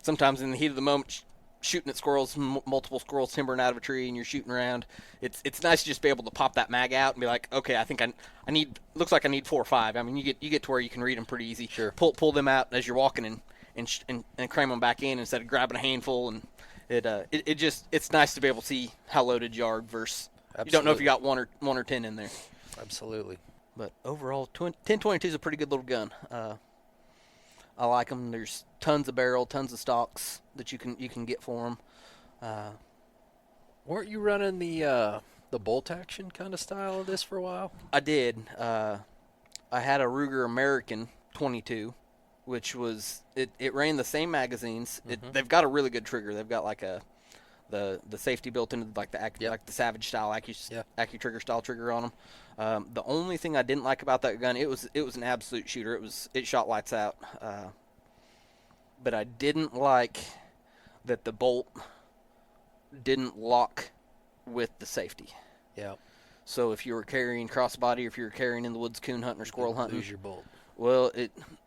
sometimes in the heat of the moment, shooting at squirrels, multiple squirrels timbering out of a tree, and you're shooting around, it's nice to just be able to pop that mag out and be like, okay, I think I need, looks like I need 4 or 5. I mean, you get to where you can read them pretty easy. Sure. Pull them out as you're walking and cram them back in instead of grabbing a handful. And it's nice to be able to see how loaded you are versus Absolutely. you don't know if you got 1 or 10 in there. Absolutely. But overall, 1022 is a pretty good little gun. I like them. There's tons of barrel, tons of stocks that you can get for them. Weren't you running the bolt action kind of style of this for a while? I did. I had a Ruger American 22, which was it ran the same magazines. They've got a really good trigger. They've got like the safety built into like the Savage style Accu trigger style trigger on them. The only thing I didn't like about that gun, it was an absolute shooter. It shot lights out. But I didn't like that the bolt didn't lock with the safety. Yeah. So if you were carrying crossbody, or if you were carrying in the woods coon hunting or squirrel hunting, lose your bolt. Well,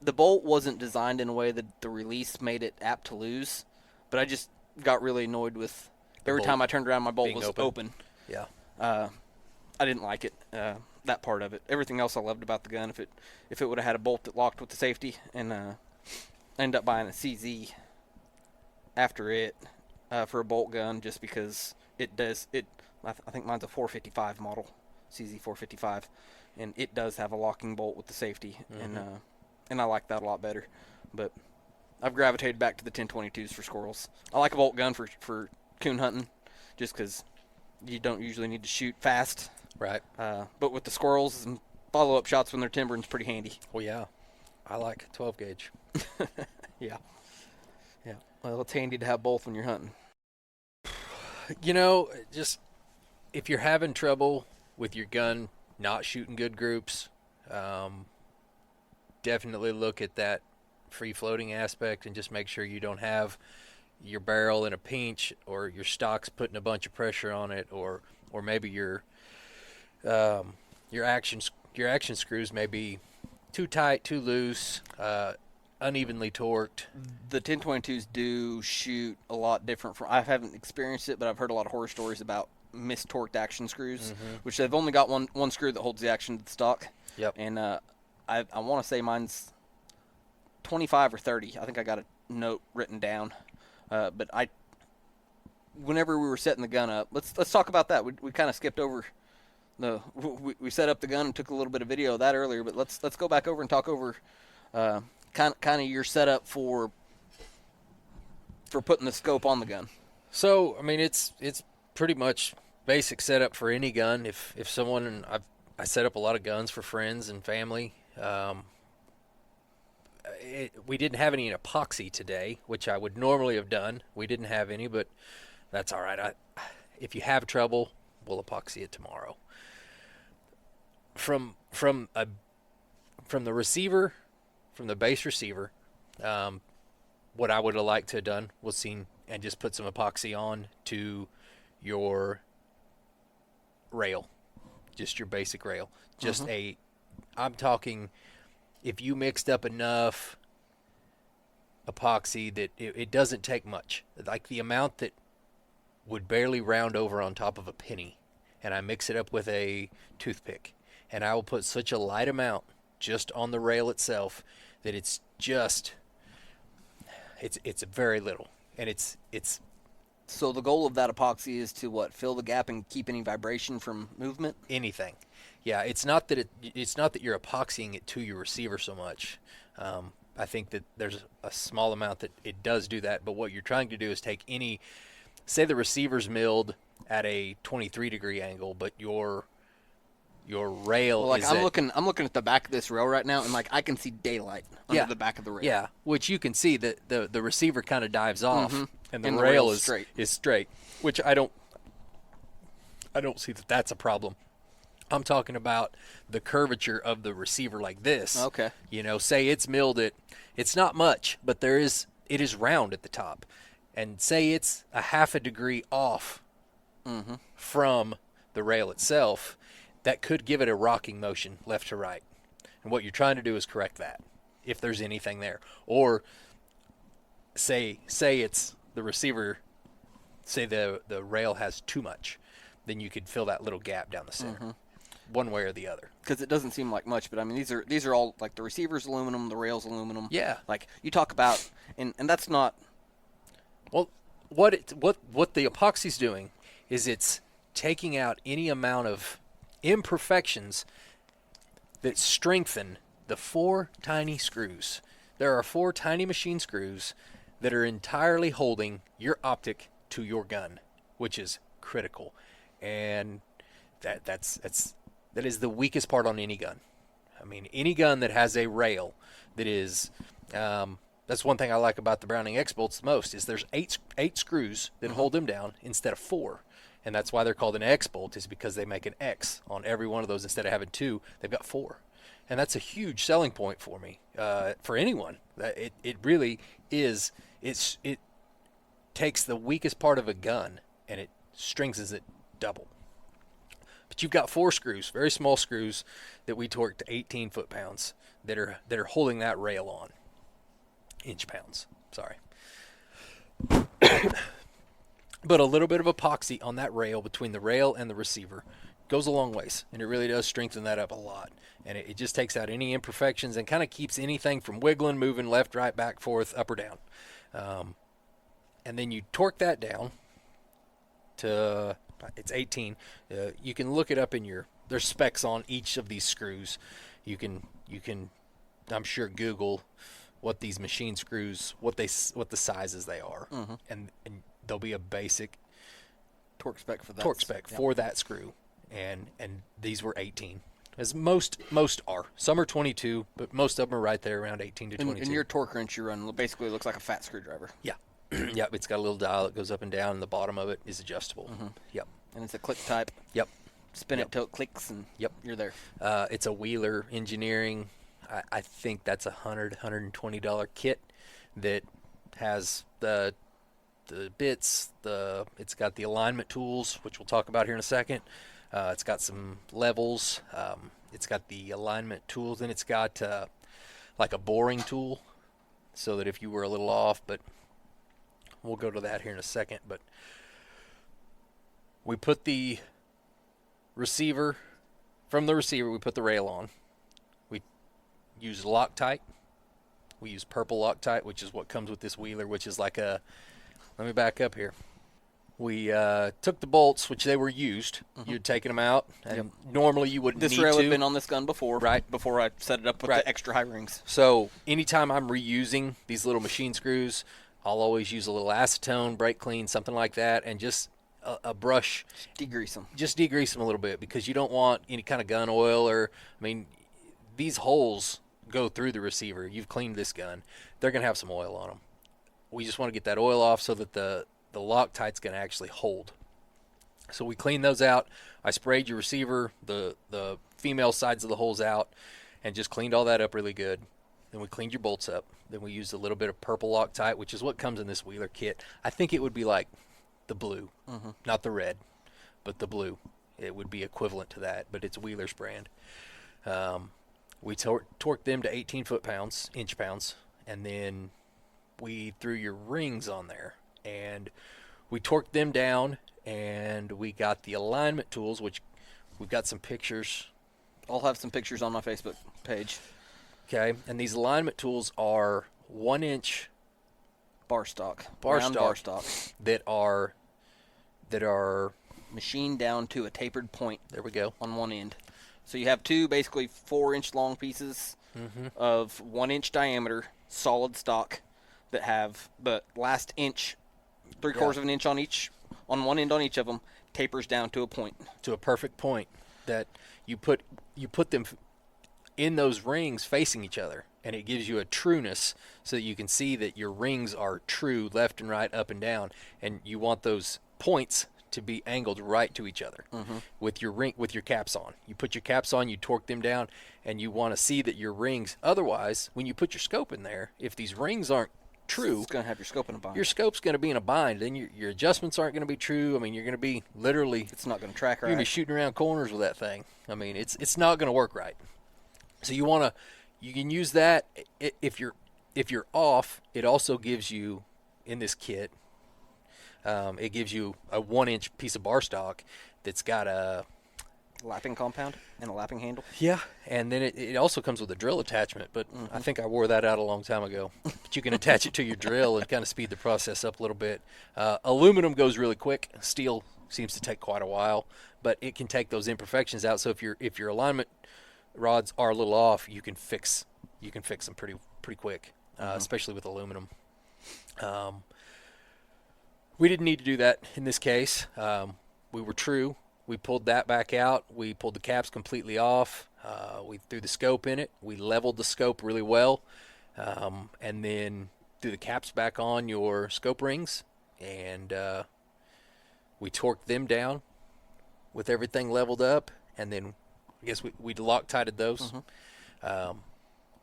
the bolt wasn't designed in a way that the release made it apt to lose. But I just got really annoyed with every time I turned around, my bolt was open. Yeah. I didn't like it, that part of it. Everything else I loved about the gun. If it would have had a bolt that locked with the safety, and I ended up buying a CZ after it for a bolt gun, just because it does it. I think mine's a 455 model, CZ 455, and it does have a locking bolt with the safety, and I like that a lot better. But I've gravitated back to the 1022s for squirrels. I like a bolt gun for coon hunting, just because you don't usually need to shoot fast. Right. But with the squirrels and follow-up shots when they're timbering is pretty handy. Well, yeah. I like 12 gauge. Yeah. Well, it's handy to have both when you're hunting. You know, just if you're having trouble with your gun not shooting good groups, definitely look at that free floating aspect and just make sure you don't have your barrel in a pinch, or your stock's putting a bunch of pressure on it, or maybe your action screws may be too tight, too loose, unevenly torqued. The 1022s do shoot a lot different. I haven't experienced it, but I've heard a lot of horror stories about mistorqued action screws, which they've only got one screw that holds the action to the stock. Yep. And I want to say mine's 25 or 30. I think I got a note written down. But whenever we were setting the gun up, let's talk about that. We kind of skipped over we set up the gun and took a little bit of video of that earlier, but let's go back over and talk over kind of your setup for putting the scope on the gun. So, I mean, it's pretty much basic setup for any gun. If someone, I set up a lot of guns for friends and family. We didn't have any in epoxy today, which I would normally have done. We didn't have any, but that's all right. If you have trouble, we'll epoxy it tomorrow. From the receiver from the base receiver, what I would have liked to have done was and just put some epoxy on to your rail, just your basic rail. Just I'm talking, if you mixed up enough epoxy that it doesn't take much, like the amount that would barely round over on top of a penny, and I mix it up with a toothpick, and I will put such a light amount just on the rail itself that it's very little, and it's So the goal of that epoxy is to what? Fill the gap and keep any vibration from movement? anything. Yeah, it's not that you're epoxying it to your receiver so much. I think that there's a small amount that it does do that, but what you're trying to do is take say the receiver's milled at a 23-degree angle, but your rail Well, like is I'm looking at the back of this rail right now, and like I can see daylight under the back of the rail. Yeah, which you can see that the receiver kind of dives off, and the And the rail rail's is straight. straight, which I don't see that that's a problem. I'm talking about the curvature of the receiver like this. Okay. Say it's milled it's not much, but it is round at the top. And say it's a half a degree off from the rail itself, that could give it a rocking motion left to right. And what you're trying to do is correct that, if there's anything there. Or say it's the receiver, say the rail has too much, then you could fill that little gap down the center. One way or the other. Because it doesn't seem like much, but I mean these are all like the receiver's aluminum, the rail's aluminum. Yeah. Like you talk about, and that's not. Well, what the epoxy's doing is it's taking out any amount of imperfections that strengthen the 4 tiny screws. There are 4 tiny machine screws that are entirely holding your optic to your gun, which is critical. And that is the weakest part on any gun. I mean, any gun that has a rail that is, that's one thing I like about the Browning X-bolts the most, is there's eight screws that hold them down instead of 4. And that's why they're called an X-bolt, is because they make an X on every one of those. Instead of having 2, they've got 4. And that's a huge selling point for me, for anyone. It really is. It takes the weakest part of a gun and it strengthens it double. But you've got 4 screws, very small screws, that we torque to 18 foot-pounds that are holding that rail on. Inch-pounds, sorry. But a little bit of epoxy on that rail, between the rail and the receiver, goes a long ways, and it really does strengthen that up a lot. And it just takes out any imperfections and kind of keeps anything from wiggling, moving left, right, back, forth, up or down. And then you torque that down to, it's 18. You can look it up there's specs on each of these screws. You can, I'm sure, Google what these machine screws, what the sizes they are, and there'll be a basic Torque spec for that. For that screw, and these were 18, as most are. Some are 22, but most of them are right there around 18 to 22. And your torque wrench you run basically looks like a fat screwdriver. Yeah. Yep, it's got a little dial that goes up and down, and the bottom of it is adjustable. Yep. And it's a click type. Yep. Spin it till it clicks, and you're there. It's a Wheeler Engineering. I think that's $120 kit that has the bits. It's got the alignment tools, which we'll talk about here in a second. It's got some levels. It's got the alignment tools, and it's got like a boring tool, so that if you were a little off, but we'll go to that here in a second. But we put the receiver, from the receiver, we put the rail on. We use Loctite. We use purple Loctite, which is what comes with this Wheeler, which is like let me back up here. We took the bolts, which they were used. You'd taken them out, and normally you wouldn't need to. This rail had been on this gun before, right? Before I set it up with the extra high rings. So anytime I'm reusing these little machine screws, I'll always use a little acetone, brake clean, something like that, and just a brush. Degrease them. Just degrease them a little bit, because you don't want any kind of gun oil these holes go through the receiver. You've cleaned this gun. They're going to have some oil on them. We just want to get that oil off so that the Loctite's going to actually hold. So we cleaned those out. I sprayed your receiver, the female sides of the holes out, and just cleaned all that up really good. Then we cleaned your bolts up. Then we used a little bit of purple Loctite, which is what comes in this Wheeler kit. I think it would be like the blue, not the red, but the blue. It would be equivalent to that, but it's Wheeler's brand. We torqued them to 18 foot-pounds, inch-pounds, and then we threw your rings on there. And we torqued them down, and we got the alignment tools, which we've got some pictures. I'll have some pictures on my Facebook page. Okay, and these alignment tools are 1 inch bar stock that are machined down to a tapered point. There we go. On one end. So you have two basically 4-inch long pieces of 1 inch diameter solid stock that have the last inch, 3/4 of an inch on one end on each of them, tapers down to a point. To a perfect point that you put them in those rings facing each other, and it gives you a trueness so that you can see that your rings are true left and right, up and down, and you want those points to be angled right to each other with your caps on. You put your caps on, you torque them down, and you want to see that your rings. Otherwise, when you put your scope in there, if these rings aren't true, it's going to have your scope in a bind. Your scope's going to be in a bind. Then your adjustments aren't going to be true. I mean, you're going to be literally. It's not going to track right. You're going to be shooting around corners with that thing. I mean, it's not going to work right. So you can use that if you're off. It also gives you in this kit. It gives you a 1 inch piece of bar stock that's got a lapping compound and a lapping handle. Yeah, and then it also comes with a drill attachment, but I think I wore that out a long time ago. But you can attach it to your drill and kind of speed the process up a little bit. Aluminum goes really quick. Steel seems to take quite a while, but it can take those imperfections out. So if your alignment rods are a little off, you can fix them pretty quick, especially with aluminum. We didn't need to do that in this case. We were true. We pulled that back out. We pulled the caps completely off. We threw the scope in it. We leveled the scope really well, and then threw the caps back on your scope rings, and we torqued them down with everything leveled up, and then I guess we Loctited those. I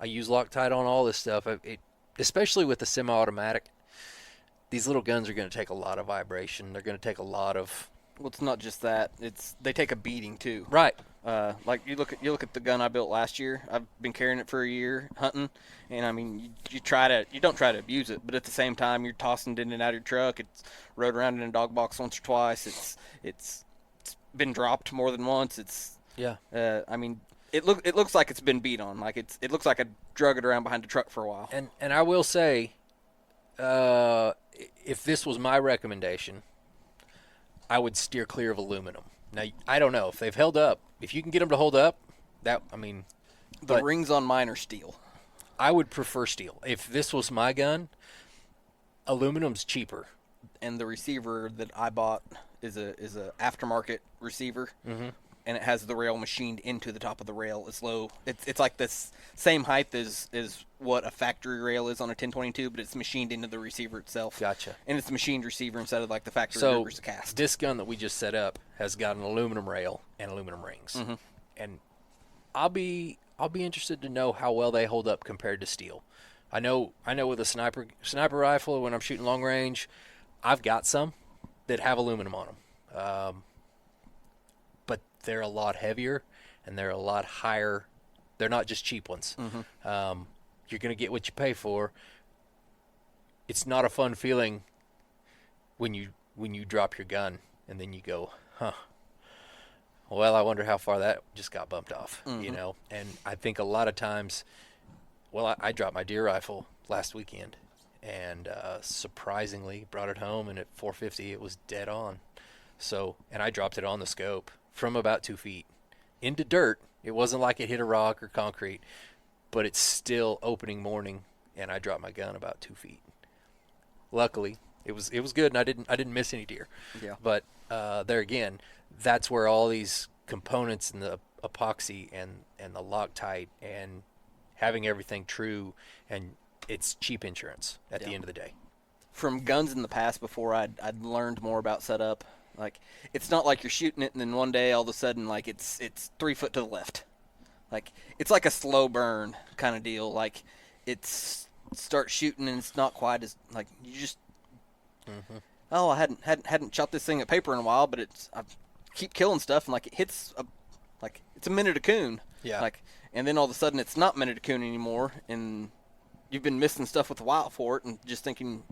use Loctite on all this stuff, especially with the semi-automatic. These little guns are going to take a lot of vibration. They're going to take a lot of. Well, it's not just that; they take a beating too. Right. Like you look at the gun I built last year. I've been carrying it for a year hunting, and I mean, you don't try to abuse it, but at the same time, you're tossing it in and out of your truck. It's rode around in a dog box once or twice. It's been dropped more than once. Yeah. I mean, it looks like it's been beat on. Like it looks like I drug it around behind the truck for a while. And I will say. If this was my recommendation, I would steer clear of aluminum. Now, I don't know if they've held up. If you can get them to hold up, the rings on mine are steel. I would prefer steel. If this was my gun, aluminum's cheaper. And the receiver that I bought is a aftermarket receiver. And it has the rail machined into the top of the rail. It's low. It's like this same height as what a factory rail is on a 1022, but it's machined into the receiver itself. Gotcha. And it's a machined receiver instead of like the factory riggers cast. This gun that we just set up has got an aluminum rail and aluminum rings. And I'll be interested to know how well they hold up compared to steel. I know with a sniper rifle when I'm shooting long range, I've got some that have aluminum on them. But they're a lot heavier and they're a lot higher. They're not just cheap ones. You're going to get what you pay for. It's not a fun feeling when you drop your gun and then you go, well, I wonder how far that just got bumped off, you know? And I think a lot of times, I dropped my deer rifle last weekend and surprisingly brought it home, and at 450 it was dead on. So, and I dropped it on the scope from about 2 feet into dirt. It wasn't like it hit a rock or concrete, but it's still opening morning, and I dropped my gun about 2 feet. Luckily, it was good, and I didn't miss any deer. Yeah. But there again, that's where all these components and the epoxy and the Loctite and having everything true, and it's cheap insurance at the end of the day. From guns in the past, before I'd learned more about setup. Like, it's not like you're shooting it and then one day all of a sudden, like, it's 3 foot to the left. Like, it's like a slow burn kind of deal. Like, it's start shooting and it's not quite as like you just. Mm-hmm. Oh, I hadn't shot this thing at paper in a while, but I keep killing stuff and like it hits like it's a minute a coon. Yeah. Like, and then all of a sudden it's not minute a coon anymore, and you've been missing stuff with the wild for it, and just thinking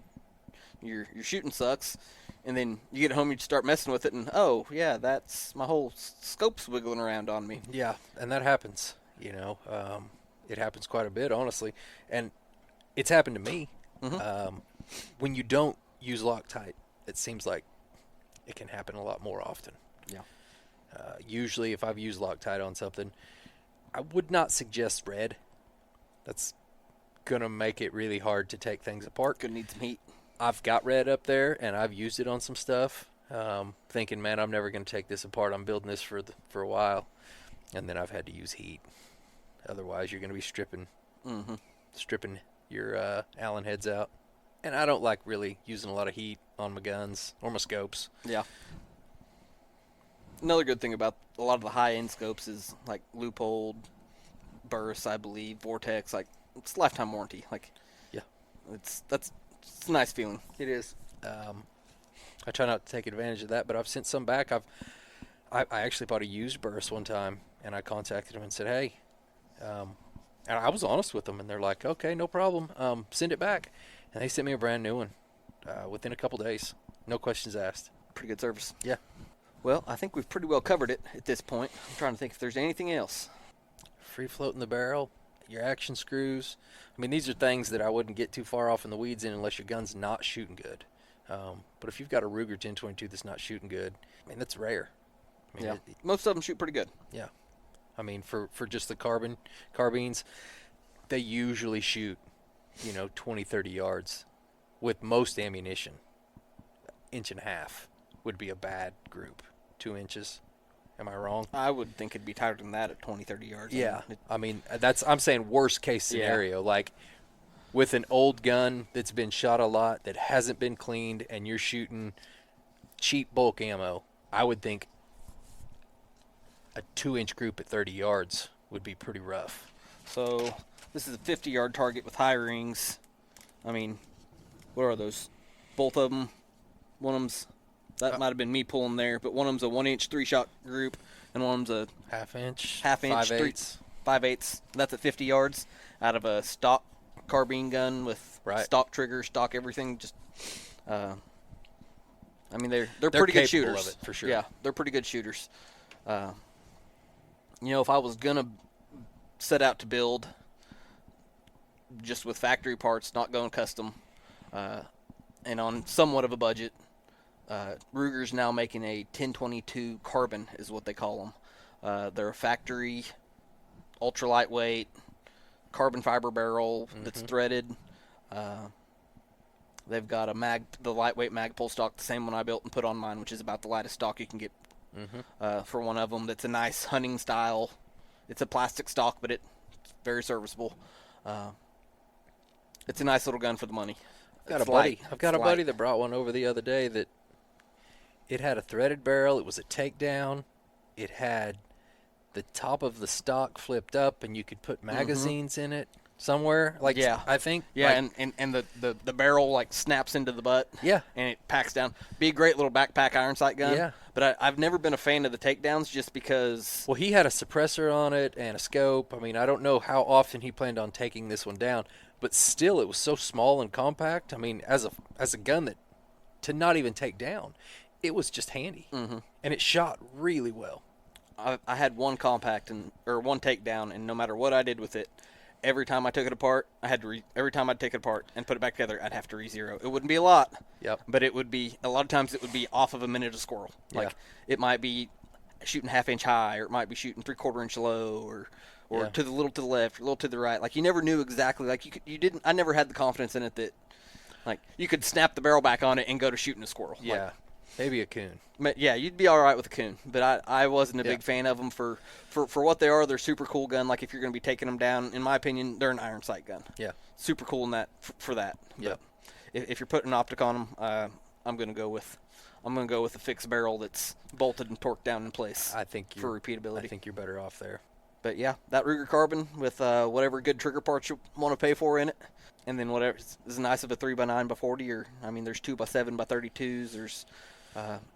your shooting sucks, and then you get home, you start messing with it, and oh yeah, that's my whole scope's wiggling around on me. Yeah, and that happens. It happens quite a bit, honestly, and it's happened to me. Mm-hmm. When you don't use Loctite, it seems like it can happen a lot more often. Yeah. Usually, if I've used Loctite on something, I would not suggest red. That's gonna make it really hard to take things apart. Gonna need some heat. I've got red up there, and I've used it on some stuff, thinking, man, I'm never going to take this apart. I'm building this for a while. And then I've had to use heat. Otherwise, you're going to be stripping your Allen heads out. And I don't like really using a lot of heat on my guns or my scopes. Yeah. Another good thing about a lot of the high-end scopes is like Leupold, Burris, I believe, Vortex. Like it's lifetime warranty. Like, yeah, it's a nice feeling. It is. I try not to take advantage of that, but I've sent some back. I actually bought a used Burris one time, and I contacted them and said, hey, and I was honest with them, and they're like, okay, no problem. Send it back. And they sent me a brand new one within a couple days. No questions asked. Pretty good service. Yeah. Well, I think we've pretty well covered it at this point. I'm trying to think if there's anything else. Free floating the barrel, your action screws. I mean, these are things that I wouldn't get too far off in the weeds in unless your gun's not shooting good. But if you've got a Ruger 1022 that's not shooting good, I mean, that's rare. I mean, yeah. Most of them shoot pretty good. Yeah. I mean, for just the carbines, they usually shoot, 20, 30 yards. With most ammunition, 1.5 inches would be a bad group. 2 inches. Am I wrong? I would think it'd be tighter than that at 20, 30 yards. Yeah. I'm saying worst case scenario. Yeah. Like with an old gun that's been shot a lot, that hasn't been cleaned, and you're shooting cheap bulk ammo, I would think a 2-inch group at 30 yards would be pretty rough. So this is a 50-yard target with high rings. I mean, what are those? Both of them. One of them's, that might have been me pulling there, but one of them's a 1-inch 3-shot group, and one of them's a half-inch 5/8. 5/8. That's at 50 yards out of a stock carbine gun with stock trigger, stock everything. Just, I mean, they're pretty good shooters. Of it, for sure. Yeah, they're pretty good shooters. If I was gonna set out to build just with factory parts, not going custom, and on somewhat of a budget, Ruger's now making a 1022 carbon is what they call them. They're a factory, ultra lightweight, carbon fiber barrel that's threaded. They've got the lightweight mag pull stock, the same one I built and put on mine, which is about the lightest stock you can get for one of them. That's a nice hunting style. It's a plastic stock, but it's very serviceable. It's a nice little gun for the money. I've got a buddy that brought one over the other day that it had a threaded barrel. It was a takedown. It had the top of the stock flipped up, and you could put magazines in it somewhere. I think. Yeah, and the barrel like snaps into the butt. Yeah. And it packs down. Be a great little backpack iron sight gun. Yeah. But I've never been a fan of the takedowns just because. Well, he had a suppressor on it and a scope. I mean, I don't know how often he planned on taking this one down, but still, it was so small and compact. I mean, as a gun that to not even take down, it was just handy, and it shot really well. I had one compact or one takedown, and no matter what I did with it, every time I took it apart, every time I'd take it apart and put it back together, I'd have to re-zero. It wouldn't be a lot, but it would be a lot of times. It would be off of a minute of squirrel. Like it might be shooting 1/2 inch high, or it might be shooting 3/4 inch low, or to the little to the left, or a little to the right. Like you never knew exactly. Like you didn't. I never had the confidence in it that, like you could snap the barrel back on it and go to shooting a squirrel. Yeah. Like, maybe a coon. Yeah, you'd be all right with a coon, but I wasn't a big fan of them for what they are. They're super cool gun. Like if you're going to be taking them down, in my opinion, they're an iron sight gun. Yeah, super cool in that for that. Yeah, if you're putting an optic on them, I'm going to go with a fixed barrel that's bolted and torqued down in place. I think for repeatability. I think you're better off there. But yeah, that Ruger carbon with whatever good trigger parts you want to pay for in it, and then whatever is nice of a 3x9x40, or I mean, there's 2x7x32s. There's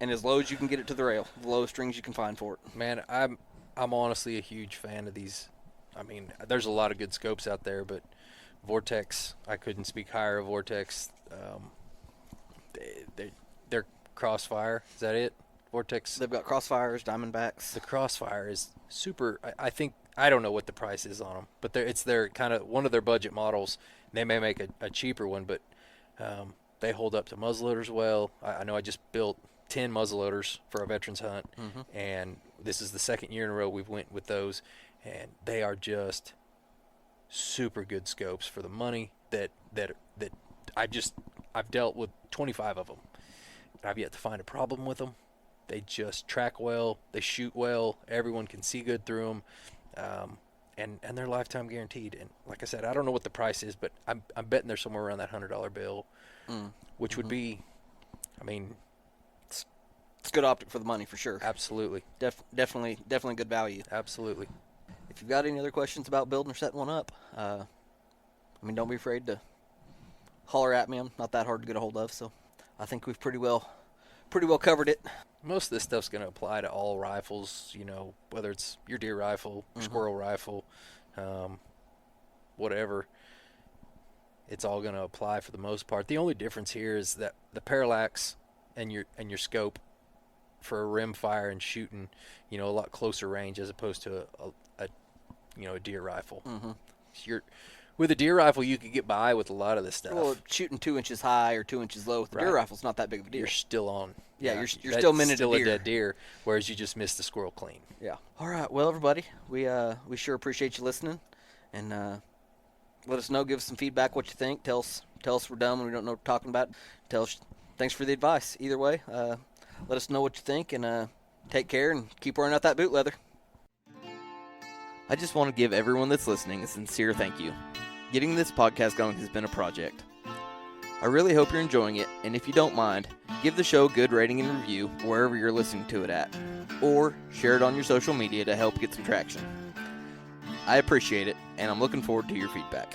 and as low as you can get it to the rail, the lowest strings you can find for it. Man, I'm honestly a huge fan of these. I mean, there's a lot of good scopes out there, but Vortex, I couldn't speak higher of Vortex. They're Crossfire. Is that it? Vortex. They've got Crossfires, Diamondbacks. The Crossfire is super. I think I don't know what the price is on them, but it's their kind of one of their budget models. They may make a cheaper one, but they hold up to muzzleloaders well. I know I just built 10 muzzleloaders for a veterans hunt, and this is the second year in a row we've went with those, and they are just super good scopes for the money that I've dealt with 25 of them. I've yet to find a problem with them. They just track well, they shoot well, everyone can see good through them, and they're lifetime guaranteed. And like I said, I don't know what the price is, but I'm betting they're somewhere around that $100 bill, which would be, I mean, it's good optic for the money for sure. Absolutely. Definitely good value. Absolutely. If you've got any other questions about building or setting one up, I mean, don't be afraid to holler at me. I'm not that hard to get a hold of, so I think we've pretty well covered it. Most of this stuff's going to apply to all rifles, you know, whether it's your deer rifle, squirrel rifle, whatever. It's all going to apply for the most part. The only difference here is that the parallax and your scope for a rim fire and shooting, you know, a lot closer range as opposed to a deer rifle. With a deer rifle, you could get by with a lot of this stuff. Well, shooting 2 inches high or 2 inches low with the deer rifle's not that big of a deal. You're still on. Yeah, you're still minute still a deer. dead deer, whereas you just missed the squirrel clean. Yeah. All right. Well, everybody, we sure appreciate you listening, and let us know. Give us some feedback. What you think? Tell us we're dumb and we don't know what we're talking about. Thanks for the advice. Either way, let us know what you think, and take care and keep wearing out that boot leather. I just want to give everyone that's listening a sincere thank you. Getting this podcast going has been a project. I really hope you're enjoying it, and if you don't mind, give the show a good rating and review wherever you're listening to it at, or share it on your social media to help get some traction. I appreciate it, and I'm looking forward to your feedback.